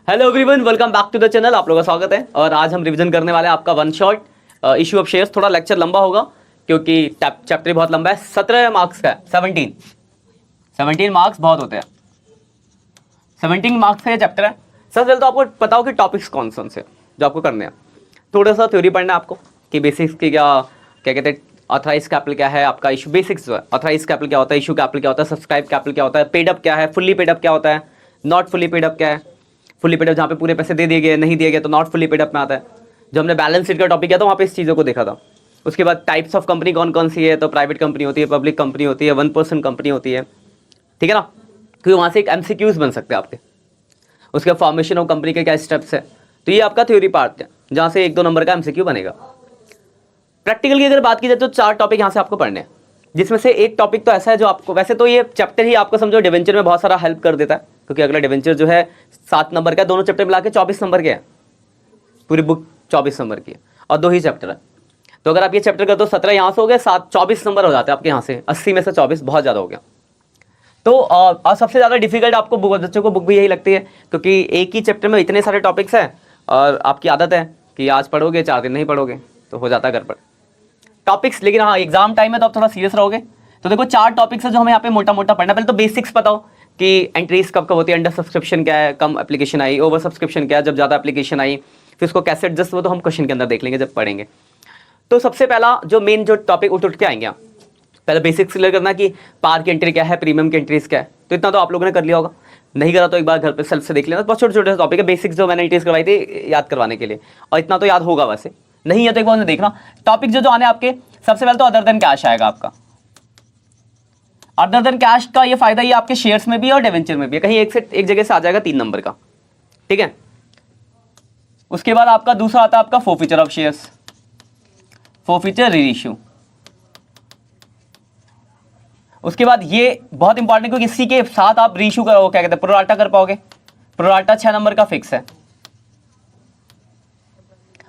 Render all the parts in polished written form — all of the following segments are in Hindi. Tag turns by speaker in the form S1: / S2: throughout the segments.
S1: Hello everyone, welcome back to the channel. आप लोगों का स्वागत है और आज हम रिवीजन करने वाले हैं आपका one shot issue of shares. थोड़ा लेक्चर लंबा होगा क्योंकि चैप्टर बहुत लंबा है। 17 मार्क्स का है। 17 मार्क्स बहुत होते हैं। 17 मार्क्स का ये चैप्टर है। सबसे पहले तो आपको पता हो कि टॉपिक्स कौन से जो आपको करने हैं। थोड़ा सा थ्योरी पढ़ना है आपको कि बेसिक्स की क्या कहते हैं। ऑथराइज कैपिटल क्या है आपका, इशू बेसिक्स जो है। ऑथराइज कैपिटल क्या होता है, इशू कैपिटल क्या होता है, सब्सक्राइब कैपिटल क्या होता है, पेड अप क्या है, फुल्ली पेड अप क्या होता है, नॉट फुल्ली पेड अप क्या है। फुल्ली पेड अप जहाँ पे पूरे पैसे दे दिए गए, नहीं दिए गए तो नॉट फुल्ली पेड अप में आता है। जो हमने बैलेंस शीट का टॉपिक किया था वहाँ पे इस चीज़ों को देखा था। उसके बाद टाइप्स ऑफ कंपनी कौन कौन सी है, तो प्राइवेट कंपनी होती है, पब्लिक कंपनी होती है, 1% कंपनी होती है, ठीक है ना। क्योंकि वहाँ से एक MCQs बन सकते हैं आपके। उसके फॉर्मेशन ऑफ कंपनी के क्या स्टेप्स है। तो ये आपका थ्योरी पार्ट है जहाँ से 1-2 नंबर का MCQ बनेगा। प्रैक्टिकल की अगर बात की जाए तो 4 टॉपिक यहाँ से आपको पढ़ने हैं, जिसमें से एक टॉपिक तो ऐसा है जो आपको, वैसे तो ये चैप्टर ही आपको समझो डिवेंचर में बहुत सारा हेल्प कर देता है, क्योंकि अगला डिवेंचर जो है 7 नंबर का, दोनों चैप्टर मिला के 24 नंबर के हैं। पूरी बुक 24 नंबर की है और 2 ही चैप्टर है। तो अगर आप ये चैप्टर करते हो 17 यहाँ से हो गए, 24 नंबर हो जाते हैं आपके यहाँ से। 80 में से 24 बहुत ज़्यादा हो गया। तो और सबसे ज़्यादा डिफिकल्ट आपको बच्चों को बुक भी यही लगती है, क्योंकि एक ही चैप्टर में इतने सारे टॉपिक्स हैं और आपकी आदत है कि आज पढ़ोगे 4 दिन नहीं पढ़ोगे तो हो जाता है गड़बड़ टॉपिक्स। लेकिन हाँ, एग्जाम टाइम में तो आप थोड़ा सीरियस रहोगे। तो देखो 4 टॉपिक्स है जो हमें यहाँ पे मोटा मोटा पढ़ना। पहले तो बेसिक्स पता हो कि एंट्रीज कब कब होती है, अंडर सब्सक्रिप्शन क्या है, कम एप्लीकेशन आई, ओवर सब्सक्रिप्शन क्या है, जब ज़्यादा एप्लीकेशन आई, फिर उसको कैसे एडजस्ट, वो तो हम क्वेश्चन के अंदर देख लेंगे जब पढ़ेंगे। तो सबसे पहला जो मेन जो टॉपिक उठ के आएंगे, पहले बेसिक्स क्लियर करना कि पार की एंट्री क्या है, प्रीमियम की एंट्रीज क्या है। तो इतना तो आप लोगों ने कर लिया होगा, नहीं करा तो एक बार घर पे सेल्फ से देख लेना। बहुत छोटे छोटे टॉपिक है, बेसिक्स जो मैंने एंट्रीज करवाई थी याद करवाने के लिए, और इतना तो याद होगा। वैसे नहीं है तो एक बार देखना टॉपिक जो आने आपके। सबसे पहले तो अदर देन कैश आएगा आपका। अदर देन कैश का ये फायदा ये आपके शेयर्स में भी है और डिवेंचर में भी है, कहीं एक जगह से आ जाएगा 3 नंबर का, ठीक है। उसके बाद आपका दूसरा आता है आपका forfeiture of shares, forfeiture reissue. उसके बाद ये बहुत इंपॉर्टेंट, क्योंकि इसी के साथ आप रीइश्यू करोगे, क्या कहते हैं, प्रोराटा कर पाओगे। प्रोराटा 6 नंबर का फिक्स है।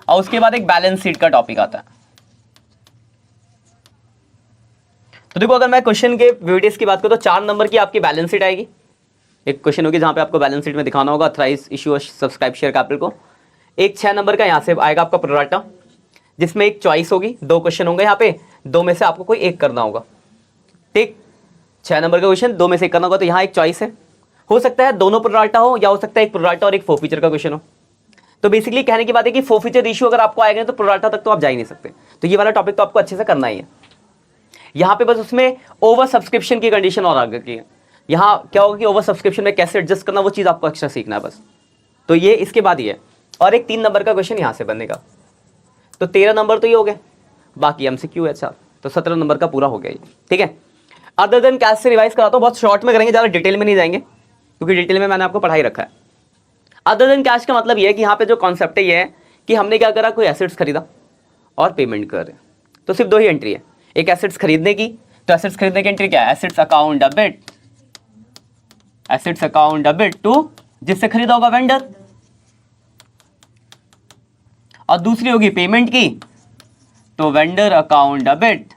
S1: और उसके बाद एक बैलेंस शीट का टॉपिक आता है। तो देखो अगर मैं क्वेश्चन के वेटेज की बात करूं तो 4 नंबर की आपकी बैलेंस शीट आएगी। एक क्वेश्चन होगी जहां पे आपको बैलेंस शीट में दिखाना होगा authorise issue subscribe share capital को। एक 6 नंबर का यहां से आएगा आपका प्रोराटा, जिसमें एक चॉइस होगी, 2 क्वेश्चन होंगे यहाँ पे, 2 में से आपको कोई एक करना होगा, ठीक। 6 नंबर का क्वेश्चन 2 में से एक करना होगा, तो यहाँ एक चॉइस है। हो सकता है दोनों प्रोराटा हो, या हो सकता है एक प्रोराटा और एक फोरफीचर का क्वेश्चन हो। तो बेसिकली कहने की बात है कि फोरफीचर इशू अगर आपको आएगा तो प्रोराटा तक तो आप जा ही नहीं सकते। तो ये वाला टॉपिक तो आपको अच्छे से करना ही है। यहाँ पे बस उसमें ओवर सब्सक्रिप्शन की कंडीशन और आगे की है। यहाँ क्या होगा कि ओवर सब्सक्रिप्शन में कैसे एडजस्ट करना, वो चीज़ आपको एक्स्ट्रा सीखना है बस। तो ये इसके बाद ही है। और एक 3 नंबर का क्वेश्चन यहाँ से बनेगा। तो 13 नंबर तो ये हो गए, बाकी MCQ है 4, तो 17 नंबर का पूरा हो गया ये, ठीक है। अदर देन कैश से रिवाइज कराता हूँ, बहुत शॉर्ट में करेंगे, ज़्यादा डिटेल में नहीं जाएंगे, क्योंकि डिटेल में मैंने आपको पढ़ाई रखा है। अदर देन कैश का मतलब ये है कि यहाँ पे जो कॉन्सेप्ट है ये है कि हमने क्या करा, कोई एसेट्स खरीदा और पेमेंट कर रहे हैं। तो सिर्फ 2 ही एंट्री है, एक एसेट्स खरीदने की, तो एसेट्स खरीदने की एंट्री क्या है, assets account debit, assets account debit to जिससे खरीदा होगा वेंडर, और दूसरी होगी पेमेंट की, तो वेंडर अकाउंट डेबिट।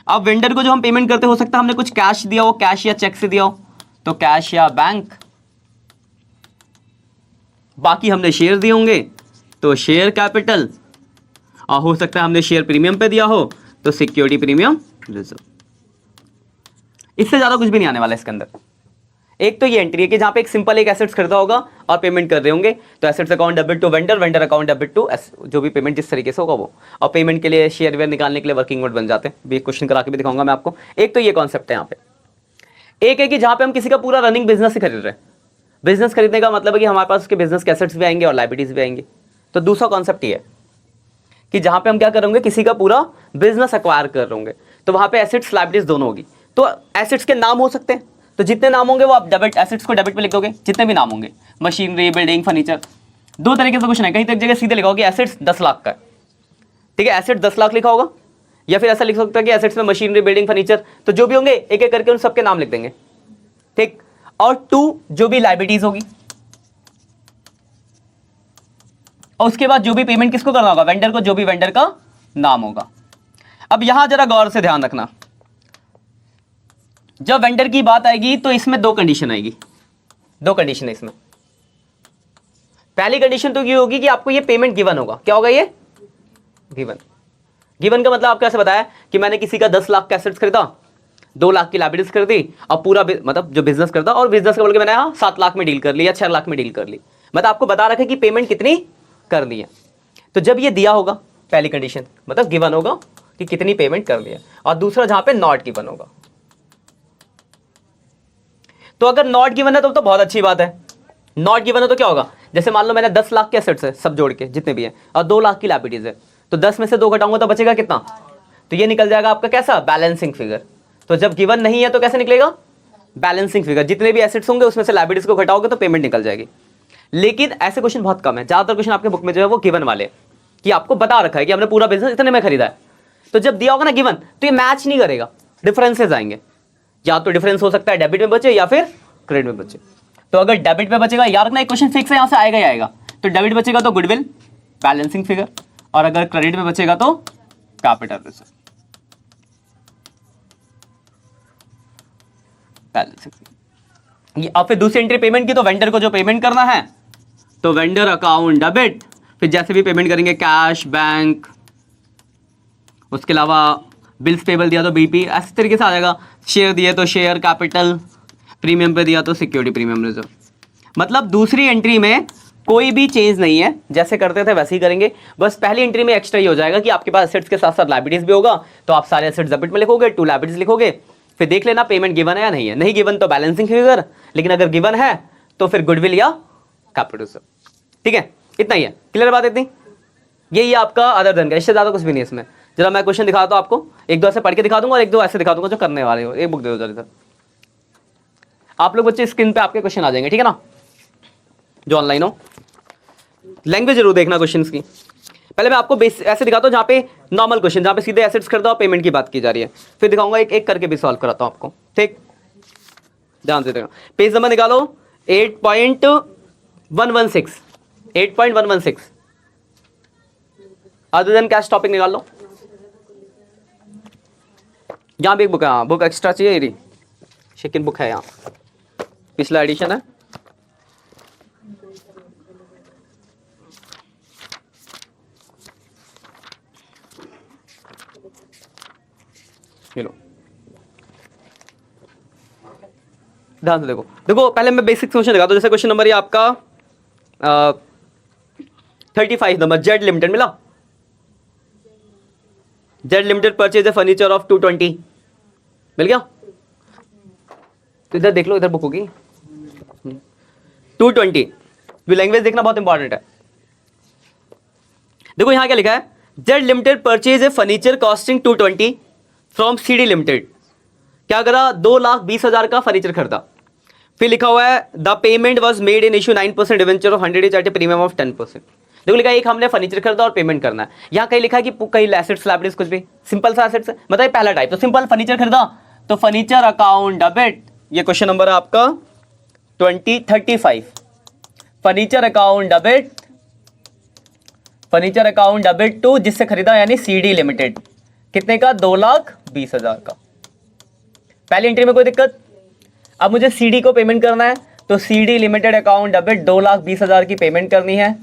S1: अब वेंडर को जो हम पेमेंट करते हो सकता है हमने कुछ कैश दिया हो, कैश या चेक से दिया हो, तो कैश या बैंक। बाकी हमने शेयर दिए होंगे तो शेयर कैपिटल, और हो सकता है हमने शेयर प्रीमियम पे दिया हो तो सिक्योरिटी प्रीमियम रिजर्व। इससे ज्यादा कुछ भी नहीं आने वाला इसके अंदर। एक तो ये एंट्री है कि जहां पे एक सिंपल एक एसेट्स खरीदा होगा और पेमेंट कर रहे होंगे, तो assets account debit to vendor, vendor account debit to जो भी पेमेंट जिस तरीके से होगा वो, और पेमेंट के लिए शेयर वेयर निकालने के लिए वर्किंग नोट बन जाते हैं। भी क्वेश्चन करा के भी दिखाऊंगा मैं आपको। एक तो ये कॉन्सेप्ट है यहाँ पे। एक है कि जहां पे हम किसी का पूरा रनिंग बिजनेस ही खरीद रहे हैं। बिजनेस खरीदने का मतलब है कि हमारे पास उसके बिजनेस के एसेट्स भी आएंगे और लायबिलिटीज भी आएंगे। तो दूसरा कॉन्सेप्ट ये है कि जहां पे हम क्या करेंगे, किसी का पूरा बिजनेस एक्वायर कर रहे होंगे, तो वहां पे एसेट्स लायबिलिटीज दोनों होगी। तो एसेट्स के नाम हो सकते हैं, तो जितने नाम होंगे वो आप डेबिट, एसेट्स को डेबिट पे लिख दोगे, जितने भी नाम होंगे, मशीनरी, बिल्डिंग, फर्नीचर। 2 तरीके से क्वेश्चन है, कहीं तो एक जगह सीधे लिखा होगा कि एसेट्स 10 लाख का है, ठीक है, एसेट 10 लाख लिखा होगा, या फिर ऐसा लिख सकता है कि एसेट्स में मशीनरी, बिल्डिंग, फर्नीचर, तो जो भी होंगे एक एक करके उन सबके नाम लिख देंगे, ठीक। और 2 जो भी लायबिलिटीज होगी, और उसके बाद जो भी पेमेंट किसको करना होगा, वेंडर को, जो भी वेंडर का नाम होगा। अब यहां जरा गौर से ध्यान रखना, जब वेंडर की बात आएगी तो इसमें 2 कंडीशन आएगी। 2 कंडीशन है इसमें। पहली कंडीशन तो ये होगी कि आपको ये पेमेंट गिवन होगा। क्या होगा ये? गिवन। गिवन का मतलब आपको ऐसे बताया कि मैंने किसी का 10 लाख का एसेट्स खरीदा, 2 लाख की लायबिलिटीज कर दी, अब पूरा मतलब जो बिजनेस करता और बिजनेस का बोल के मैंने 7 लाख में डील कर ली या 6 लाख में डील कर ली, मतलब आपको बता रखा है कि पेमेंट कितनी करनी है। तो जब ये दिया होगा पहली कंडीशन मतलब गिवन होगा कि कितनी पेमेंट करनी है, और दूसरा जहां पे नॉट गिवन होगा। तो अगर नॉट गिवन है तो बहुत अच्छी बात है। नॉट गिवन है तो क्या होगा, जैसे मान लो मैंने 10 लाख के एसेट्स है सब जोड़ के जितने भी है और 2 लाख की लायबिलिटीज है, तो 10 में से 2 घटाऊंगा तो बचेगा कितना, तो ये निकल जाएगा आपका कैसा, बैलेंसिंग फिगर। तो जब गिवन नहीं है तो कैसे निकलेगा, बैलेंसिंग फिगर। जितने भी एसेट्स होंगे उसमें से लायबिलिटीज को घटाओगे तो पेमेंट निकल जाएगी। लेकिन ऐसे क्वेश्चन बहुत कम है, ज्यादातर क्वेश्चन आपके बुक में जो है वो गिवन वाले कि आपको बता रखा है कि हमने पूरा बिजनेस इतने में खरीदा है। तो जब दिया होगा ना गिवन तो ये मैच नहीं करेगा, डिफरेंसेस आएंगे, या तो डिफरेंस हो सकता है डेबिट में बचे या फिर क्रेडिट में बचे। तो अगर डेबिट में बचेगा, याद रखना एक क्वेश्चन फिक्स है, यहां से आएगा ही आएगा, तो डेबिट बचेगा तो गुडविल बैलेंसिंग फिगर, और अगर क्रेडिट में बचेगा तो कैपिटल रिजर्व बैलेंसिंग फिगर। अब फिर दूसरी एंट्री पेमेंट की, तो वेंडर को जो पेमेंट करना है तो वेंडर अकाउंट डेबिट, फिर जैसे भी पेमेंट करेंगे कैश बैंक, उसके अलावा बिल्स पेबल दिया तो बीपी, ऐसे तरीके से आ जाएगा। शेयर दिए तो शेयर कैपिटल, प्रीमियम पे दिया तो सिक्योरिटी प्रीमियम रिजर्व। मतलब दूसरी एंट्री में कोई भी चेंज नहीं है, जैसे करते थे वैसे ही करेंगे, बस पहली एंट्री में एक्स्ट्रा ही हो जाएगा कि आपके पास एसेट्स के साथ साथ लायबिलिटीज भी होगा, तो आप सारे एसेट्स डेबिट में लिखोगे, 2 लायबिलिटीज लिखोगे, फिर देख लेना पेमेंट गिवन है या नहीं है। नहीं गिवन तो बैलेंसिंग फिगर, लेकिन अगर गिवन है तो फिर गुडविल या कैपिटल रिजर्व। ठीक है, इतना ही है, क्लियर बात इतनी। यही आपका अदर देन का, इससे ज्यादा कुछ भी नहीं इसमें। जरा मैं क्वेश्चन दिखाता हूं आपको, 1-2 ऐसे पढ़ के दिखा दूंगा और 1-2 ऐसे दिखा दूंगा जो करने वाले हो। एक बुक दे दो जरा इधर, आप लोग बच्चे स्क्रीन पे आपके क्वेश्चन आ जाएंगे, ठीक है ना, जो ऑनलाइन हो। लैंग्वेज जरूर देखना क्वेश्चन की। पहले मैं आपको ऐसे दिखाता हूं जहां पे नॉर्मल क्वेश्चन, जहां पे सीधे एसेट्स खरीदा और पेमेंट की बात की जा रही है, फिर दिखाऊंगा एक एक करके भी सॉल्व कराता हूं आपको। ठीक, ध्यान से देखना। पेज नंबर निकालो 8.116, 8.116 अदर देन कैश टॉपिक निकाल लो। यहां भी एक बुक है, हाँ बुक एक्स्ट्रा चाहिए, ये सेकंड बुक है, यहाँ पिछला एडिशन है। लो ध्यान से देखो। देखो पहले मैं बेसिक क्वेश्चन दिखाता हूं, जैसे क्वेश्चन नंबर ये आपका 35 नंबर, जेड लिमिटेड मिला, Z limited purchase A furniture of 220, मिल गया। तो इधर देख लो, इधर बुक होगी 220, भी लैंग्वेज देखना बहुत इंपॉर्टेंट है। देखो यहां क्या लिखा है, Z limited purchase A furniture costing 220 from CD limited. क्या करा, 2,20,000 का फर्नीचर खरीदा। फिर लिखा हुआ है the payment was made in issue 9% debenture of 100 at a premium of 10%। देखो लिखा है एक हमने फर्नीचर खरीदा और पेमेंट करना है। यहां कहीं लिखा है कि कहीं एसेट्स लायबिलिटीज कुछ भी, सिंपल सा एसेट्स है, मतलब पहला टाइप तो सिंपल फर्नीचर खरीदा तो फर्नीचर अकाउंट डेबिट, ये क्वेश्चन नंबर है आपका 2035, furniture account debit, furniture account debit to जिससे खरीदा यानी सीडी लिमिटेड, कितने का, 2,20,000 का। पहली एंट्री में कोई दिक्कत। अब मुझे सीडी को पेमेंट करना है तो सीडी लिमिटेड अकाउंट डेबिट 2,20,000 की पेमेंट करनी है।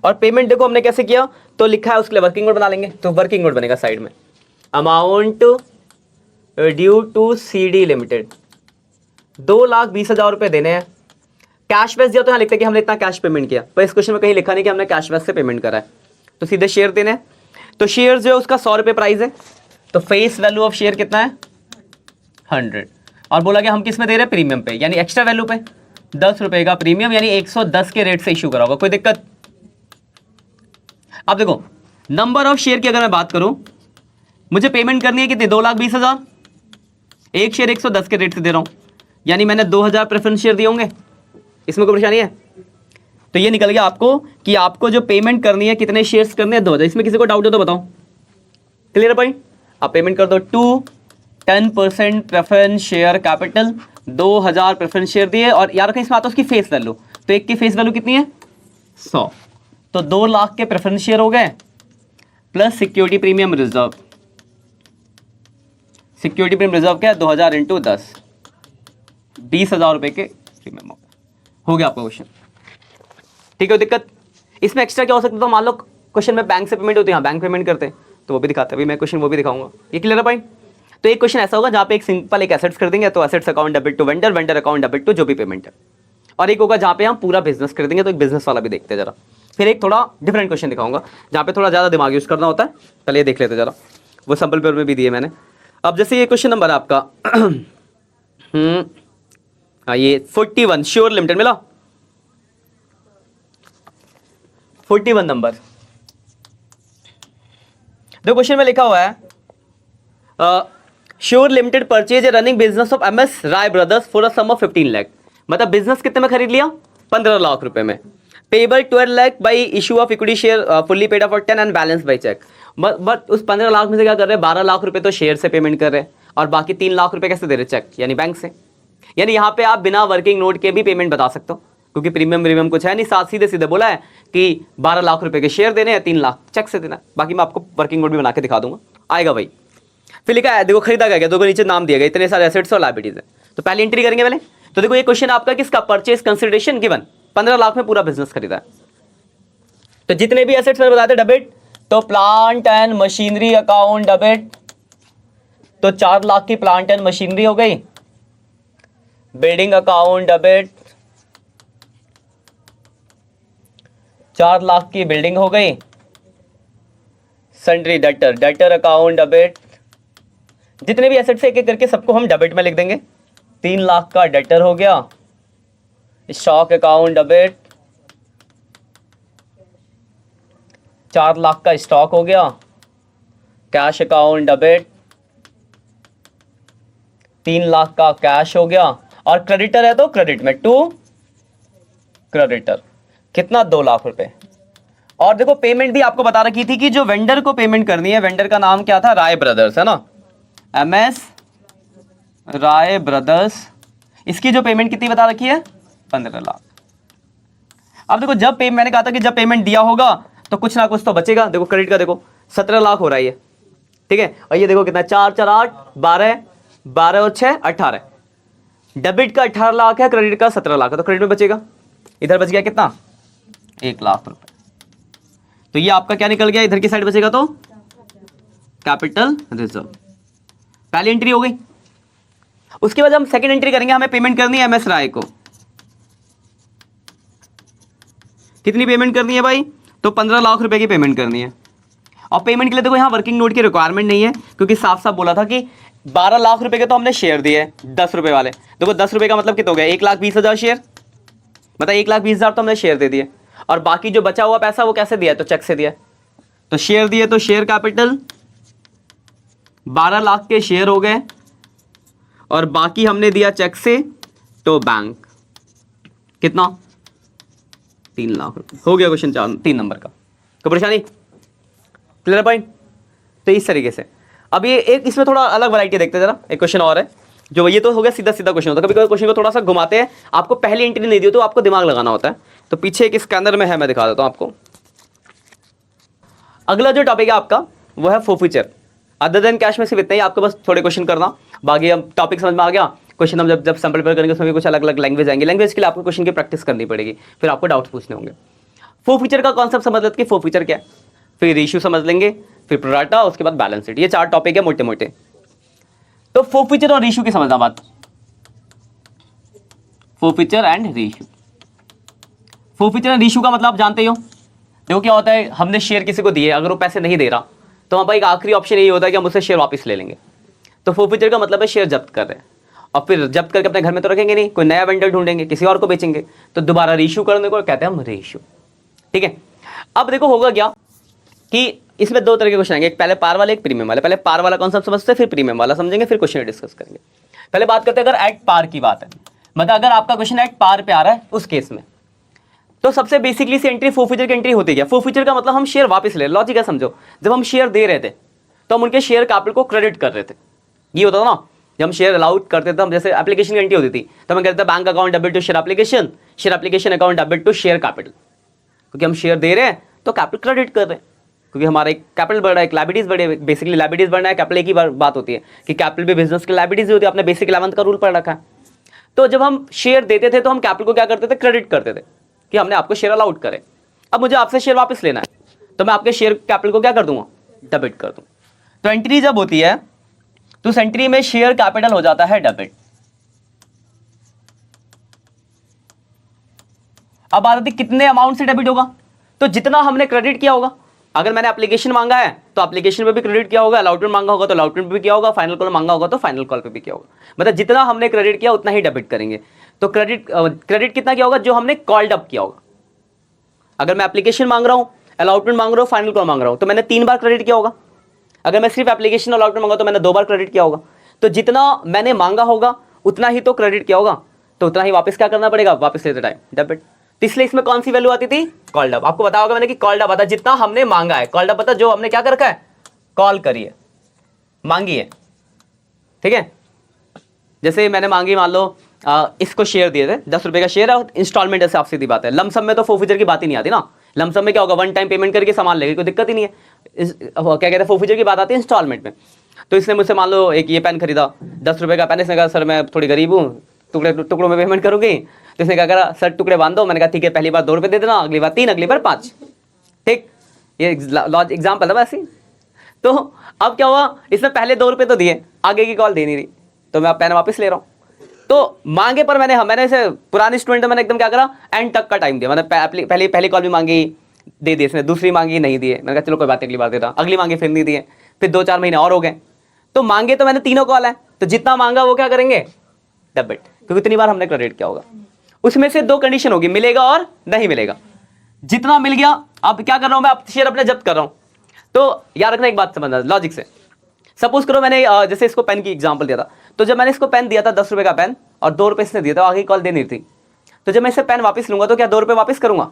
S1: और पेमेंट देखो हमने कैसे किया, तो लिखा है उसके लिए वर्किंग नोट बना लेंगे, तो वर्किंग नोट बनेगा साइड में, amount due to CD limited 2,20,000 रुपए देने हैं। कैश बेस दिया तो यहाँ लिखते हैं कि हमने इतना कैश पेमेंट किया, पर इस क्वेश्चन में कहीं लिखा नहीं कि हमने कैश बेस से पेमेंट करा है, तो सीधे शेयर देने हैं। तो शेयर जो है उसका 100 रुपये प्राइस है, तो फेस वैल्यू ऑफ शेयर कितना है 100, और बोला कि हम किस में दे रहे हैं, प्रीमियम पे, यानी एक्स्ट्रा वैल्यू पे 10 रुपए का प्रीमियम, यानी 110 के रेट से इश्यू करा होगा। कोई दिक्कत। अब देखो नंबर ऑफ शेयर की अगर मैं बात करूं, मुझे पेमेंट करनी है कितनी, 2,20,000, एक शेयर 110 के रेट से दे रहा हूं, यानी मैंने 2,000 प्रेफरेंस शेयर दिए होंगे, इसमें कोई परेशानी है। तो ये निकल गया आपको कि आपको जो पेमेंट करनी है कितने शेयर्स करने हैं, 2,000। इसमें किसी को डाउट हो तो बताओ, क्लियर है पॉइंट। आप पेमेंट कर दो 10% preference share capital, 2,000 preference share दिए, और यार रखें इसमें आता है उसकी फेस वैल्यू, तो एक की फेस वैल्यू कितनी है 100, तो 2 लाख के प्रेफरेंस शेयर हो गए plus security premium reserve. Security premium reserve क्या है, 2,000 इंटू 10, 20,000 रुपए के प्रीमियम हो गया आपका क्वेश्चन। ठीक है, दिक्कत इसमें एक्स्ट्रा क्या हो सकता था, मान लो क्वेश्चन में बैंक से पेमेंट होती है, हाँ बैंक पेमेंट करते हैं तो वो भी दिखाते हैं, अभी मैं क्वेश्चन वो भी दिखाऊंगा। ये क्लियर है पॉइंट। तो एक क्वेश्चन ऐसा होगा जहाँ पे एक सिंपल एक एसेट्स कर देंगे, तो assets account debit to vendor, vendor account debit to जो भी पेमेंट है। और एक होगा जहाँ पे हम पूरा बिजनेस कर देंगे, तो एक बिजनेस वाला भी देखते हैं जरा। फिर एक थोड़ा डिफरेंट क्वेश्चन दिखाऊंगा जहाँ पे थोड़ा ज़्यादा दिमाग यूज़ करना होता है। पहले ये देख लेते जरा, वो सिंपल पेपर में भी दिए मैंने। अब जैसे ये क्वेश्चन नंबर है आपका हाँ ये 41 श्योर लिमिटेड मिला, 41 नंबर। देखो क्वेश्चन में लिखा हुआ है sure limited purchase a running business of MS Rai brothers for a sum of 15 lakh. मतलब बिजनेस कितने में खरीद लिया, 15 लाख रुपए में। Payable 12 lakh by issue of equity share fully paid for 10 and balance by cheque. But उस 15 लाख में से क्या कर रहे हैं, 12 लाख रुपए तो शेयर से पेमेंट कर रहे हैं और बाकी 3 लाख रुपए कैसे दे रहे, चेक यानी बैंक से। यानी यहाँ पे आप बिना वर्किंग नोट के भी पेमेंट बता सकते हो, क्योंकि प्रीमियम कुछ है नहीं, साथ सीधे सीधे बोला है कि 12 लाख रुपए के शेयर देने हैं, 3 लाख चेक से देना है। बाकी मैं आपको वर्किंग नोट भी बना के दिखा दूंगा, आएगा भाई। फिर लिखा है देखो खरीदा गया, देखो नीचे नाम दिया गया, इतने सारे एसेट्स और लायबिलिटीज है। तो पहले एंट्री करेंगे पहले। तो देखो ये क्वेश्चन आपका किसका, परचेज कंसिडरेशन गिवन, 15 लाख में पूरा बिजनेस खरीदा है। तो जितने भी एसेट्स मैंने बताते डेबिट, तो plant and machinery account debit, तो 4 लाख की प्लांट एंड मशीनरी हो गई। बिल्डिंग अकाउंट डेबिट, 4 लाख की बिल्डिंग हो गई। Sundry debtor, debtor account debit, जितने भी एसेट्स एक एक करके सबको हम डेबिट में लिख देंगे। 3 लाख का डेटर हो गया। स्टॉक अकाउंट डेबिट, 4 लाख का स्टॉक हो गया। कैश अकाउंट डेबिट, 3 लाख का कैश हो गया। और क्रेडिटर है तो क्रेडिट में टू क्रेडिटर, कितना 2 लाख रुपए। और देखो पेमेंट भी आपको बता रखी थी कि जो वेंडर को पेमेंट करनी है, वेंडर का नाम क्या था, राय ब्रदर्स है ना, एमएस राय ब्रदर्स। इसकी जो पेमेंट कितनी बता रखी है, 15 लाख। अब देखो जब मैंने कहा था कि जब पेमेंट दिया होगा तो कुछ ना कुछ तो बचेगा। देखो क्रेडिट का देखो 17 लाख हो रहा है ये, ठीक है। और ये देखो कितना, 4 4 8 12, 12 और 6 18। डेबिट का 18 लाख है, क्रेडिट का 17 लाख है, तो क्रेडिट में बचेगा। इधर बच गया कितना, 1 लाख रुपए। तो ये आपका क्या निकल गया, इधर की साइड बचेगा तो कैपिटल रिजर्व। पहली एंट्री हो गई। उसके बाद हम सेकंड एंट्री करेंगे, हमें पेमेंट करनी है एमएस राय को। कितनी पेमेंट करनी है भाई, तो 15 लाख रुपए की पेमेंट करनी है। और पेमेंट के लिए देखो यहाँ वर्किंग नोट की रिक्वायरमेंट नहीं है, क्योंकि साफ साफ बोला था कि 12 लाख रुपए के तो हमने शेयर दिए 10 रुपए वाले। देखो 10 रुपए का मतलब कितना हो गया, 1,20,000 शेयर, मतलब 1,20,000 तो हमने शेयर दे दिए। और बाकी जो बचा हुआ पैसा वो कैसे दिया है, तो चेक से दिया। तो शेयर दिए तो शेयर कैपिटल 12 लाख के शेयर हो गए, और बाकी हमने दिया चेक से, तो बैंक कितना, 3 लाख रुपए। हो गया क्वेश्चन 3 नंबर का। कोई परेशानी, क्लियर पॉइंट। तो इस तरीके से अब ये एक इसमें थोड़ा अलग वैरायटी देखते हैं जरा। एक क्वेश्चन और है जो, ये तो हो गया सीधा सीधा क्वेश्चन होता है, कभी कभी क्वेश्चन को थोड़ा सा घुमाते हैं, आपको पहली एंट्री नहीं दी हो तो आपको दिमाग लगाना होता है। तो पीछे एक स्कैनर में है, मैं दिखा देता हूं आपको। अगला जो टॉपिक है आपका वो है फोरफीचर। अदर देन कैश में सिर्फ इतना ही आपको बस थोड़े क्वेश्चन करना, बाकी अब टॉपिक समझ में आ गया। क्वेश्चन हम जब सैंपल पेपर करेंगे उसमें भी कुछ अलग अलग लैंग्वेज आएंगे, लैंग्वेज के लिए आपको क्वेश्चन की प्रैक्टिस करनी पड़ेगी, फिर आपको डाउट्स पूछने होंगे। फोरफीचर का कॉन्सेप्ट समझ लेते कि फोरफीचर क्या है, फिर इशू समझ लेंगे, फिर प्रोराटा, उसके बाद बैलेंस शीट। ये 4 टॉपिक है मोटे मोटे। तो फोरफीचर और इशू की समझना बात, forfeiture and reissue. Forfeiture and reissue का मतलब आप जानते ही हो। देखो क्या होता है, हमने शेयर किसी को दिए, अगर वो पैसे नहीं दे रहा तो हमारा एक आखिरी ऑप्शन यही होता है कि हम उससे शेयर वापस ले लेंगे। तो फोरफीचर का मतलब है शेयर जब्त कर रहे हैं, और फिर जब्त करके अपने घर में तो रखेंगे नहीं, कोई नया वेंडर ढूंढेंगे, किसी और को बेचेंगे, तो दोबारा रीइशू करने को कहते हैं हम रीइशू, ठीक है। अब देखो होगा क्या कि इसमें 2 तरह के क्वेश्चन आएंगे, एक पहले पार वाले, एक प्रीमियम वाले। पहले पार वाला कॉन्सेप्ट समझते हैं, फिर प्रीमियम वाला समझेंगे, फिर क्वेश्चन डिस्कस करेंगे। पहले बात करते हैं अगर एट पार की बात है, मतलब अगर आपका क्वेश्चन एट पार पे आ रहा है उस केस में, तो सबसे बेसिकली से एंट्री फोरफीचर की एंट्री होती है। फोरफीचर का मतलब हम शेयर वापस ले, लॉजिक है समझो। जब हम शेयर दे रहे थे तो हम उनके शेयर कैपिटल को क्रेडिट कर रहे थे, ये होता था ना। जब हम शेयर अलाउड करते थे, हम जैसे एप्लीकेशन की एंट्री होती थी तो हम कहते थे bank account debit to share application account debit to share capital, क्योंकि हम शेयर दे रहे हैं तो कैपिटल क्रेडिट कर रहे हैं, क्योंकि हमारा एक कैपिटल बढ़ रहा है, एक लायबिलिटीज बढ़े। बेसिकली लायबिलिटीज बढ़ना है, कैपिटल एक ही बात होती है कि कैपिटल भी बिजनेस की लायबिलिटीज होती है। आपने बेसिक 11th का रूल पढ़ रखा है। तो जब हम शेयर देते थे तो हम कैपिटल को क्या करते थे, क्रेडिट करते थे। कि हमने आपको शेयर अलाउड करे। अब मुझे आपसे शेयर वापस लेना है, तो मैं आपके शेयर कैपिटल को क्या कर दूंगा, डेबिट कर दूं। तो एंट्री जब होती है तो उस एंट्री में शेयर कैपिटल हो जाता है डेबिट। अब बात आती कितने अमाउंट से डेबिट होगा, तो जितना हमने क्रेडिट किया होगा। अगर मैंने एप्लीकेशन मांगा है तो एप्लीकेशन पे भी क्रेडिट किया होगा, अलॉटमेंट मांगा होगा तो अलॉटमेंट पे भी किया होगा, फाइनल कॉल मांगा होगा तो फाइनल कॉल पे भी किया होगा। मतलब जितना हमने क्रेडिट किया उतना ही डेबिट करेंगे। तो क्रेडिट कितना किया होगा, जो हमने कॉल्ड अप किया होगा। अगर मैं एप्लीकेशन मांग रहा हूं, अलॉटमेंट मांग रहा हूं, फाइनल कॉल मांग रहा हूं, तो मैंने 3 बार क्रेडिट किया होगा। अगर मैं सिर्फ एप्लीकेशन अलॉटमेंट मांगा तो मैंने 2 बार क्रेडिट किया होगा। तो जितना मैंने मांगा होगा उतना ही तो क्रेडिट किया होगा, तो उतना ही वापस क्या करना पड़ेगा, वापस लेते टाइम डेबिट। तो इसलिए इसमें कौन सी वैल्यू आती थी, कॉल्ड अप। आपको बताया होगा मैंने कि कॉल्ड अप आता है जितना हमने मांगा है। कॉल्ड अप पता जो हमने क्या कर रखा है, कॉल करी है, मांगी है, ठीक है। जैसे मैंने मांगी, मान लो इसको शेयर दिए थे, 10 रुपए का शेयर है, इंस्टॉलमेंट है, साफ सीधी बात है। लमसम में तो फोर्फीचर की बात ही नहीं आती ना। लमसम में क्या होगा, वन टाइम पेमेंट करके सामान लेगी, कोई दिक्कत ही नहीं है। क्या कहते हैं, फोर्फीचर की बात आती है इंस्टॉलमेंट में। तो इसने मुझसे मान लो एक ये पेन खरीदा, 10 रुपए का पेन। इसने कहा सर मैं थोड़ी गरीब हूँ, टुकड़ों में पेमेंट करूंगी। तो इसने क्या करा, सर टुकड़े बांध दो। मैंने कहा ठीक है, पहली बार 2 रुपए दे देना, अगली बार 3, अगली बार 5, ठीक। ये एग्जाम्पल है वैसे। तो अब क्या हुआ, इसने पहले 2 रुपए तो दिए, आगे की कॉल दे नहीं रही, तो मैं पेन वापस ले रहा हूँ। तो मांगे पर मैंने इसे पुराने स्टूडेंट, मैंने एकदम क्या करा, एंड तक का टाइम दिया। मैंने पहली कॉल भी मांगी, दे दी इसने, दूसरी मांगी नहीं दिए। मैंने कहा चलो कोई बात नहीं, अगली बार देता, अगली मांगी फिर नहीं दिए, फिर 2-4 महीने और हो गए। तो मांगे तो मैंने 3 कॉल है, तो जितना मांगा वो क्या करेंगे, डेबिट, क्योंकि इतनी बार हमने क्रेडिट किया होगा। उसमें से 2 कंडीशन होगी, मिलेगा और नहीं मिलेगा। जितना मिल गया, अब क्या कर रहा हूं मैं, अब शेयर अपने जब्त कर रहा हूं। तो याद रखना एक बात समझना लॉजिक से। सपोज करो मैंने जैसे इसको पेन की एग्जांपल दिया था, तो जब मैंने इसको पेन दिया था 10 रुपए का पेन, और 2 रुपए इसने दिया था, आगे कॉल देनी थी। तो जब मैं इसे पेन वापस लूंगा तो क्या 2 रुपए वापस करूंगा,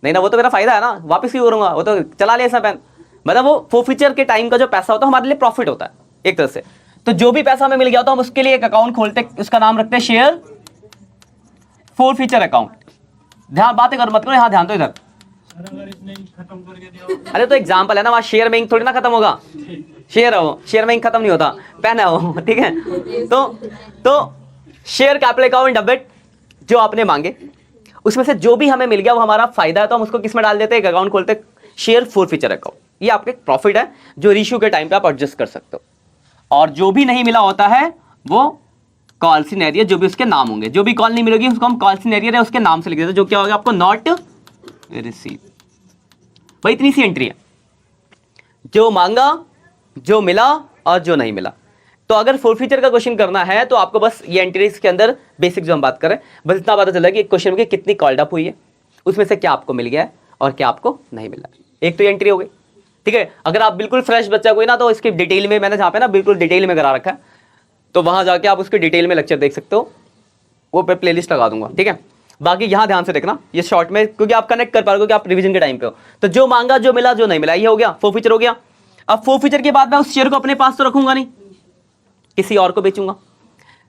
S1: नहीं ना, वो तो मेरा फायदा है ना, वापस क्यों करूंगा, वो तो चला लिया इसने पेन। मतलब वो फोर्फीचर के टाइम का जो पैसा होता है हमारे लिए प्रॉफिट होता है एक तरह से। तो जो भी पैसा हमें मिल गया होता है, हम उसके लिए एक अकाउंट खोलते, उसका नाम रखते हैं शेयर फोरफीचर अकाउंट। ध्यान, बातें कर मत करो, यहाँ ध्यान दो इधर। अरे तो एग्जाम्पल है ना, वहां शेयर में इंक थोड़ी ना खत्म होगा, शेयर है वो, शेयर में इंक खत्म नहीं होता, पेन है वो, ठीक है। तो शेयर कैपिटल अकाउंट डेबिट, जो आपने मांगे उसमें से जो भी हमें मिल गया वो हमारा फायदा है, तो हम उसको किस में डाल देते हैं, एक अकाउंट खोलते, शेयर फोरफीचर अकाउंट। ये आपके प्रॉफिट है जो इशू के टाइम पे आप एडजस्ट कर सकते हो। और जो भी नहीं मिला होता है वो कॉल सिनेरियो, जो भी उसके नाम होंगे, जो भी कॉल नहीं मिलेगी उसको हम कॉल सिनेरियो है उसके नाम से लिख देते, जो क्या होगा आपको, नॉट रिसीव। भाई इतनी सी एंट्री है, जो मांगा, जो मिला और जो नहीं मिला। तो अगर फोरफीचर का क्वेश्चन करना है तो आपको बस ये एंट्रीज के अंदर बेसिक जो हम बात करें, बस इतना पता चला कि एक क्वेश्चन में कितनी कॉल्ड अप हुई है, उसमें से क्या आपको मिल गया है और क्या आपको नहीं मिला है। एक तो ये एंट्री हो गई, ठीक है। अगर आप बिल्कुल फ्रेश बच्चा कोई ना, तो इसकी डिटेल में मैंने जहाँ पे ना बिल्कुल डिटेल में करा रखा है, तो वहां जाके आप उसके डिटेल में लेक्चर देख सकते हो, वो पे प्लेलिस्ट लगा दूंगा, ठीक है। बाकी यहाँ ध्यान से देखना ये शॉर्ट में, क्योंकि आप कनेक्ट कर पाओगे कि आप रिवीजन के टाइम पे हो। तो जो मांगा, जो मिला, जो नहीं मिला, ये हो गया फोरफीचर हो गया। अब फोरफीचर के बाद मैं उस शेयर को अपने पास तो रखूंगा नहीं, किसी और को बेचूंगा।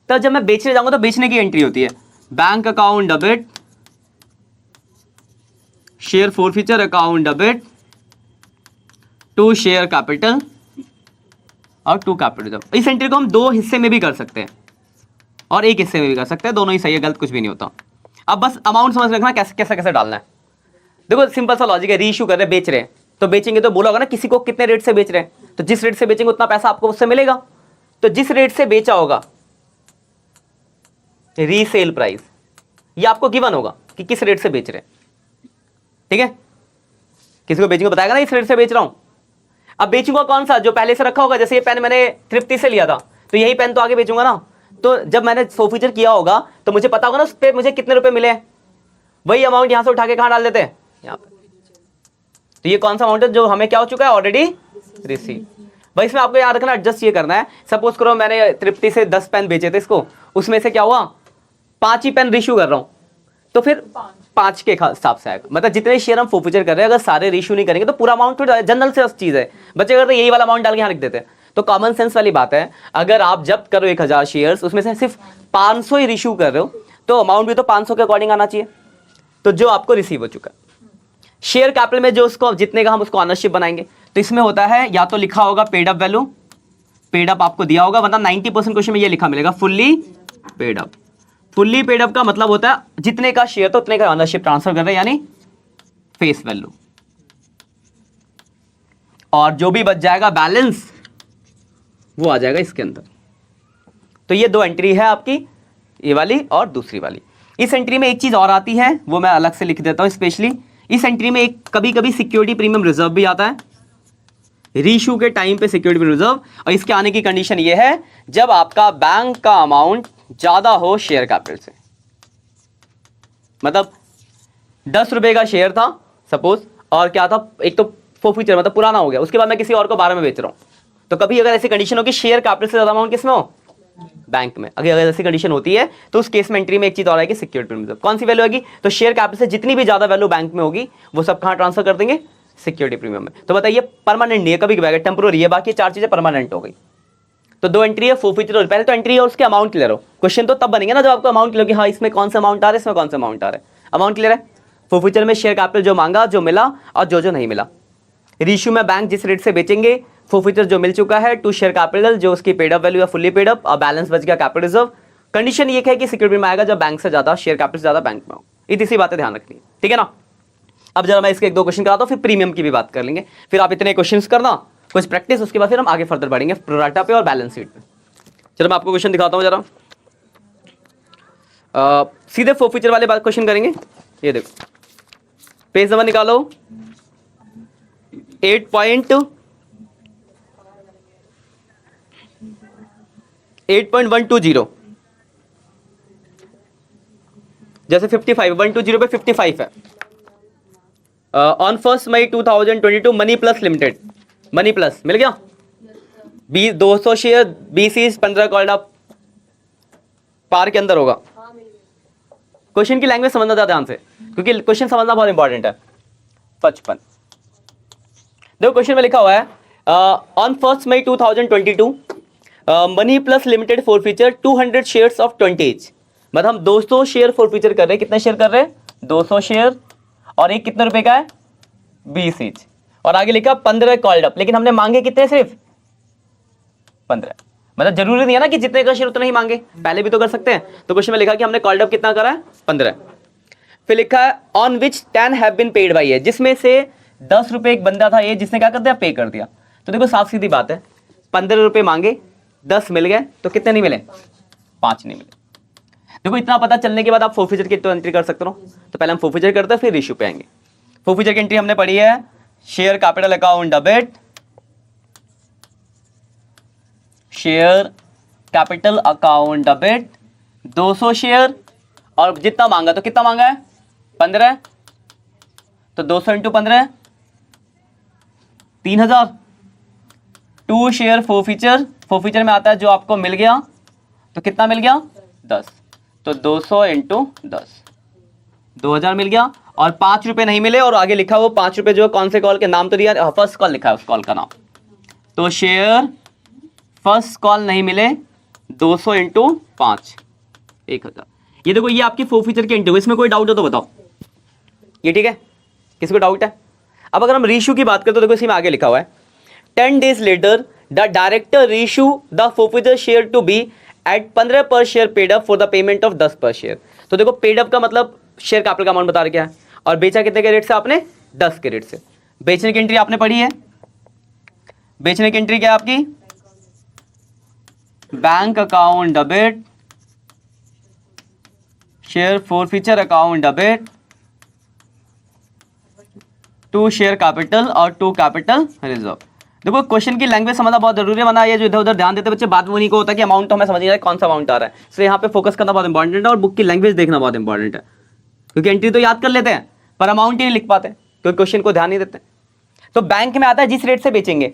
S1: तो जब मैं बेचने जाऊंगा तो बेचने की एंट्री होती है, bank account debit, share forfeiture account debit to share capital और टू कैपिटल। इस एंट्री को हम 2 हिस्से में भी कर सकते हैं और एक हिस्से में भी कर सकते हैं, दोनों ही सही है, गलत कुछ भी नहीं होता। अब बस अमाउंट समझ रखना कैसे कैसे कैसे डालना है। देखो सिंपल सा लॉजिक है, रीइश्यू कर रहे हैं, बेच रहे हैं, तो बेचेंगे तो बोला होगा ना किसी को कितने रेट से बेच रहे हैं, तो जिस रेट से बेचेंगे उतना पैसा आपको उससे मिलेगा। तो जिस रेट से बेचा होगा रीसेल प्राइस, ये आपको गिवन होगा कि किस रेट से बेच रहे हैं, ठीक है। किसी को बेचेंगे बताएगा ना इस रेट से बेच रहा हूं। अब बेचूंगा कौन सा, जो पहले से रखा होगा। जैसे ये पेन मैंने तृप्ति से लिया था, तो यही पेन तो आगे बेचूंगा ना। तो जब मैंने फोरफीचर किया होगा तो मुझे पता होगा ना उस पे मुझे कितने रुपए मिले, वही अमाउंट यहां से उठा के कहां डाल देते हैं, यहाँ पे। तो ये कौन सा अमाउंट है जो हमें क्या हो चुका है, ऑलरेडी रिसीव। भाई इसमें आपको याद रखना, एडजस्ट ये करना है। सपोज करो मैंने तृप्ति से 10 पेन बेचे थे, इसको उसमें से क्या हुआ 5 ही पेन रिश्यू कर रहा हूं, तो फिर 5 के हिसाब से आएगा। मतलब जितने शेयर हम फोरफीचर कर रहे हैं, अगर सारे रिश्यू नहीं करेंगे तो पूरा अमाउंट थोड़ा जनरल से चीज है। बच्चे अगर यही वाला अमाउंट डाल के यहाँ लिख देते हैं, तो कॉमन सेंस वाली बात है। अगर आप जब्त करो 1000 शेयर्स, उसमें से सिर्फ 500 ही रिश्यू कर रहे हो, तो अमाउंट भी तो 500 के अकॉर्डिंग आना चाहिए, तो जो आपको रिसीव हो चुका है। शेयर कैपिटल में जो उसको जितने का हम उसको ऑनरशिप बनाएंगे, तो इसमें होता है या तो लिखा होगा paid up value, paid up आपको दिया होगा, वरना 90% क्वेश्चन में ये लिखा मिलेगा fully paid up. Fully paid up का मतलब होता है जितने का शेयर तो उतने का ओनरशिप ट्रांसफर कर रहे हैं, यानी फेस वैल्यू, और जो भी बच जाएगा बैलेंस वो आ जाएगा इसके अंदर। तो ये दो एंट्री है आपकी, ये वाली और दूसरी वाली। इस एंट्री में एक चीज और आती है, वो मैं अलग से लिख देता हूं स्पेशली। इस एंट्री में एक कभी कभी सिक्योरिटी प्रीमियम रिजर्व भी आता है, रीइश्यू के टाइम पे सिक्योरिटी प्रीमियम रिजर्व। और इसके आने की कंडीशन ये है जब आपका बैंक का अमाउंट ज्यादा हो शेयर कैपिटल से। मतलब 10 रुपए का शेयर था सपोज, और क्या था, एक तो फोरफीचर मतलब पुराना हो गया, उसके बाद मैं किसी और को 12 में बेच रहा हूं, तो कभी अगर ऐसी कंडीशन हो कि शेयर कैपिटल से ज्यादा अमाउंट किसमें हो, बैंक में, अगर ऐसी कंडीशन होती है तो उस केस में एंट्री में एक चीज और आएगी सिक्योरिटी रिजर्व। कौन सी वैल्यू आएगी, तो शेयर कैपिटल से जितनी भी ज्यादा वैल्यू बैंक में होगी वो सब कहां ट्रांसफर कर देंगे, सिक्योरिटी प्रीमियम में। तो बताइए परमानेंट नहीं है, कभी कभी टेम्पोररी है, बाकी चार चीजें परमानेंट हो गई। तो दो एंट्री है फोरफीचर और पहले तो एंट्री है और उसके अमाउंट क्लियर हो। क्वेश्चन तो तब बनेंगे ना जब आपको अमाउंट क्लियर हो कि हाँ इसमें कौन सा अमाउंट आ रहा है, इसमें कौन सा अमाउंट आ रहा है। अमाउंट क्लियर है, फोरफीचर में शेयर कैपिटल जो मांगा, जो मिला और जो नहीं मिला। रीइश्यू में बैंक जिस रेट से बेचेंगे, फोरफीचर जो मिल चुका है, टू शेयर कैपिटल जो उसकी पेड अप वैल्यू है फुल्ली पेड अप, और बैलेंस बच गया कैपिटल रिजर्व। कंडीशन ये है कि सिक्योरिटी में आएगा जब बैंक से ज्यादा शेयर कैपिटल से ज्यादा बैंक में हो। इतनी सी बातें ध्यान रखनी है, ठीक है ना। अब जरा मैं इसके एक दो क्वेश्चन कराता हूं, फिर प्रीमियम की भी बात कर लेंगे, फिर आप इतने क्वेश्चंस करना, कुछ प्रैक्टिस, उसके बाद फिर हम आगे फर्दर बढ़ेंगे प्रोराटा पे और बैलेंस शीट पे। चलो मैं आपको क्वेश्चन दिखाता हूं जरा, सीधे फोरफीचर वाले बात क्वेश्चन करेंगे। ये देखो पेज नंबर निकालो 8.120, जैसे 55 120 पे 55 है। On 1 May 2022 money plus limited, money plus मिल गया 200 शेयर 20 15 कॉल्ड अप पार के अंदर होगा। क्वेश्चन की लैंग्वेज समझना था ध्यान से, क्योंकि क्वेश्चन समझना बहुत इंपॉर्टेंट है। 55 देखो क्वेश्चन में लिखा हुआ है on 1 May 2022 money plus limited forfeiture 200 shares of 20 each। मतलब हम 200 शेयर फोरफीचर कर रहे हैं, कितने शेयर कर रहे हैं, 200 शेयर, और एक कितने रुपए का है, 20 each। और आगे लिखा 15 कॉल्ड अप, लेकिन हमने मांगे कितने, सिर्फ 15। मतलब जरूरी नहीं है ना कि जितने का शेयर उतना ही मांगे, पहले भी तो कर सकते हैं। तो क्वेश्चन में लिखा कि हमने कॉल्ड अप कितना करा है, 15। फिर लिखा है on which 10 have been paid by, जिसमें से 10 रुपए एक बंदा था ये जिसने क्या कर दिया, पे कर दिया। तो देखो साफ सीधी बात है, 15 रुपए मांगे, 10 मिल गए, तो कितने नहीं मिले, 5 नहीं मिले। देखो इतना पता चलने के बाद आप फोरफीचर की तो एंट्री कर सकते हो। तो पहले हम फोरफीचर करते हैं, फिर इशू पे आएंगे। फोरफीचर की एंट्री हमने पढ़ी है, share capital account debit, share capital account debit 200 share, और जितना मांगा तो कितना मांगा है, 15, तो 200 इंटू 15 3000। 2 शेयर फोरफीचर, फोरफीचर में आता है जो आपको मिल गया, तो कितना मिल गया, 10, तो 200 इंटू 10 2000 मिल गया। और 5 रुपए नहीं मिले, और आगे लिखा वो 5 रुपए जो कौन से कॉल के नाम तो दिया, फर्स्ट कॉल लिखा है उस कॉल का नाम, तो शेयर फर्स्ट कॉल नहीं मिले, 200 इंटू 5 1000। ये देखो ये आपकी फोरफीचर की एंट्री, इसमें कोई डाउट हो तो बताओ, ये ठीक है, किसी को डाउट है। अब अगर हम रीइश्यू की बात करें तो देखो इसी में आगे लिखा हुआ है 10 days later the director reissue the forfeiture share to be at 15 per share paid up for the payment of 10 per share. तो देखो पेड अप का मतलब शेयर कैपिटल का अमाउंट बता रहा है, और बेचा कितने के रेट से आपने, 10 के रेट से। बेचने की एंट्री आपने पढ़ी है, बेचने की एंट्री क्या है आपकी, bank account debit, share forfeiture account debit, to share capital और टू कैपिटल रिजर्व। देखो क्वेश्चन की लैंग्वेज समझना बहुत जरूरी है, वरना ये जो इधर उधर ध्यान देते बच्चे बात वो नहीं को होता कि अमाउंट तो हमें समझ नहीं आ रहा है कौन सा अमाउंट आ रहा है। इसलिए यहाँ पे फोकस करना बहुत इंपॉर्टेंट है, और बुक की लैंग्वेज देखना बहुत इंपॉर्टेंट है, क्योंकि एंट्री तो याद कर लेते हैं पर अमाउंट ही नहीं लिख पाते, क्योंकि क्वेश्चन को ध्यान नहीं देते। तो बैंक में आता है जिस रेट से बेचेंगे,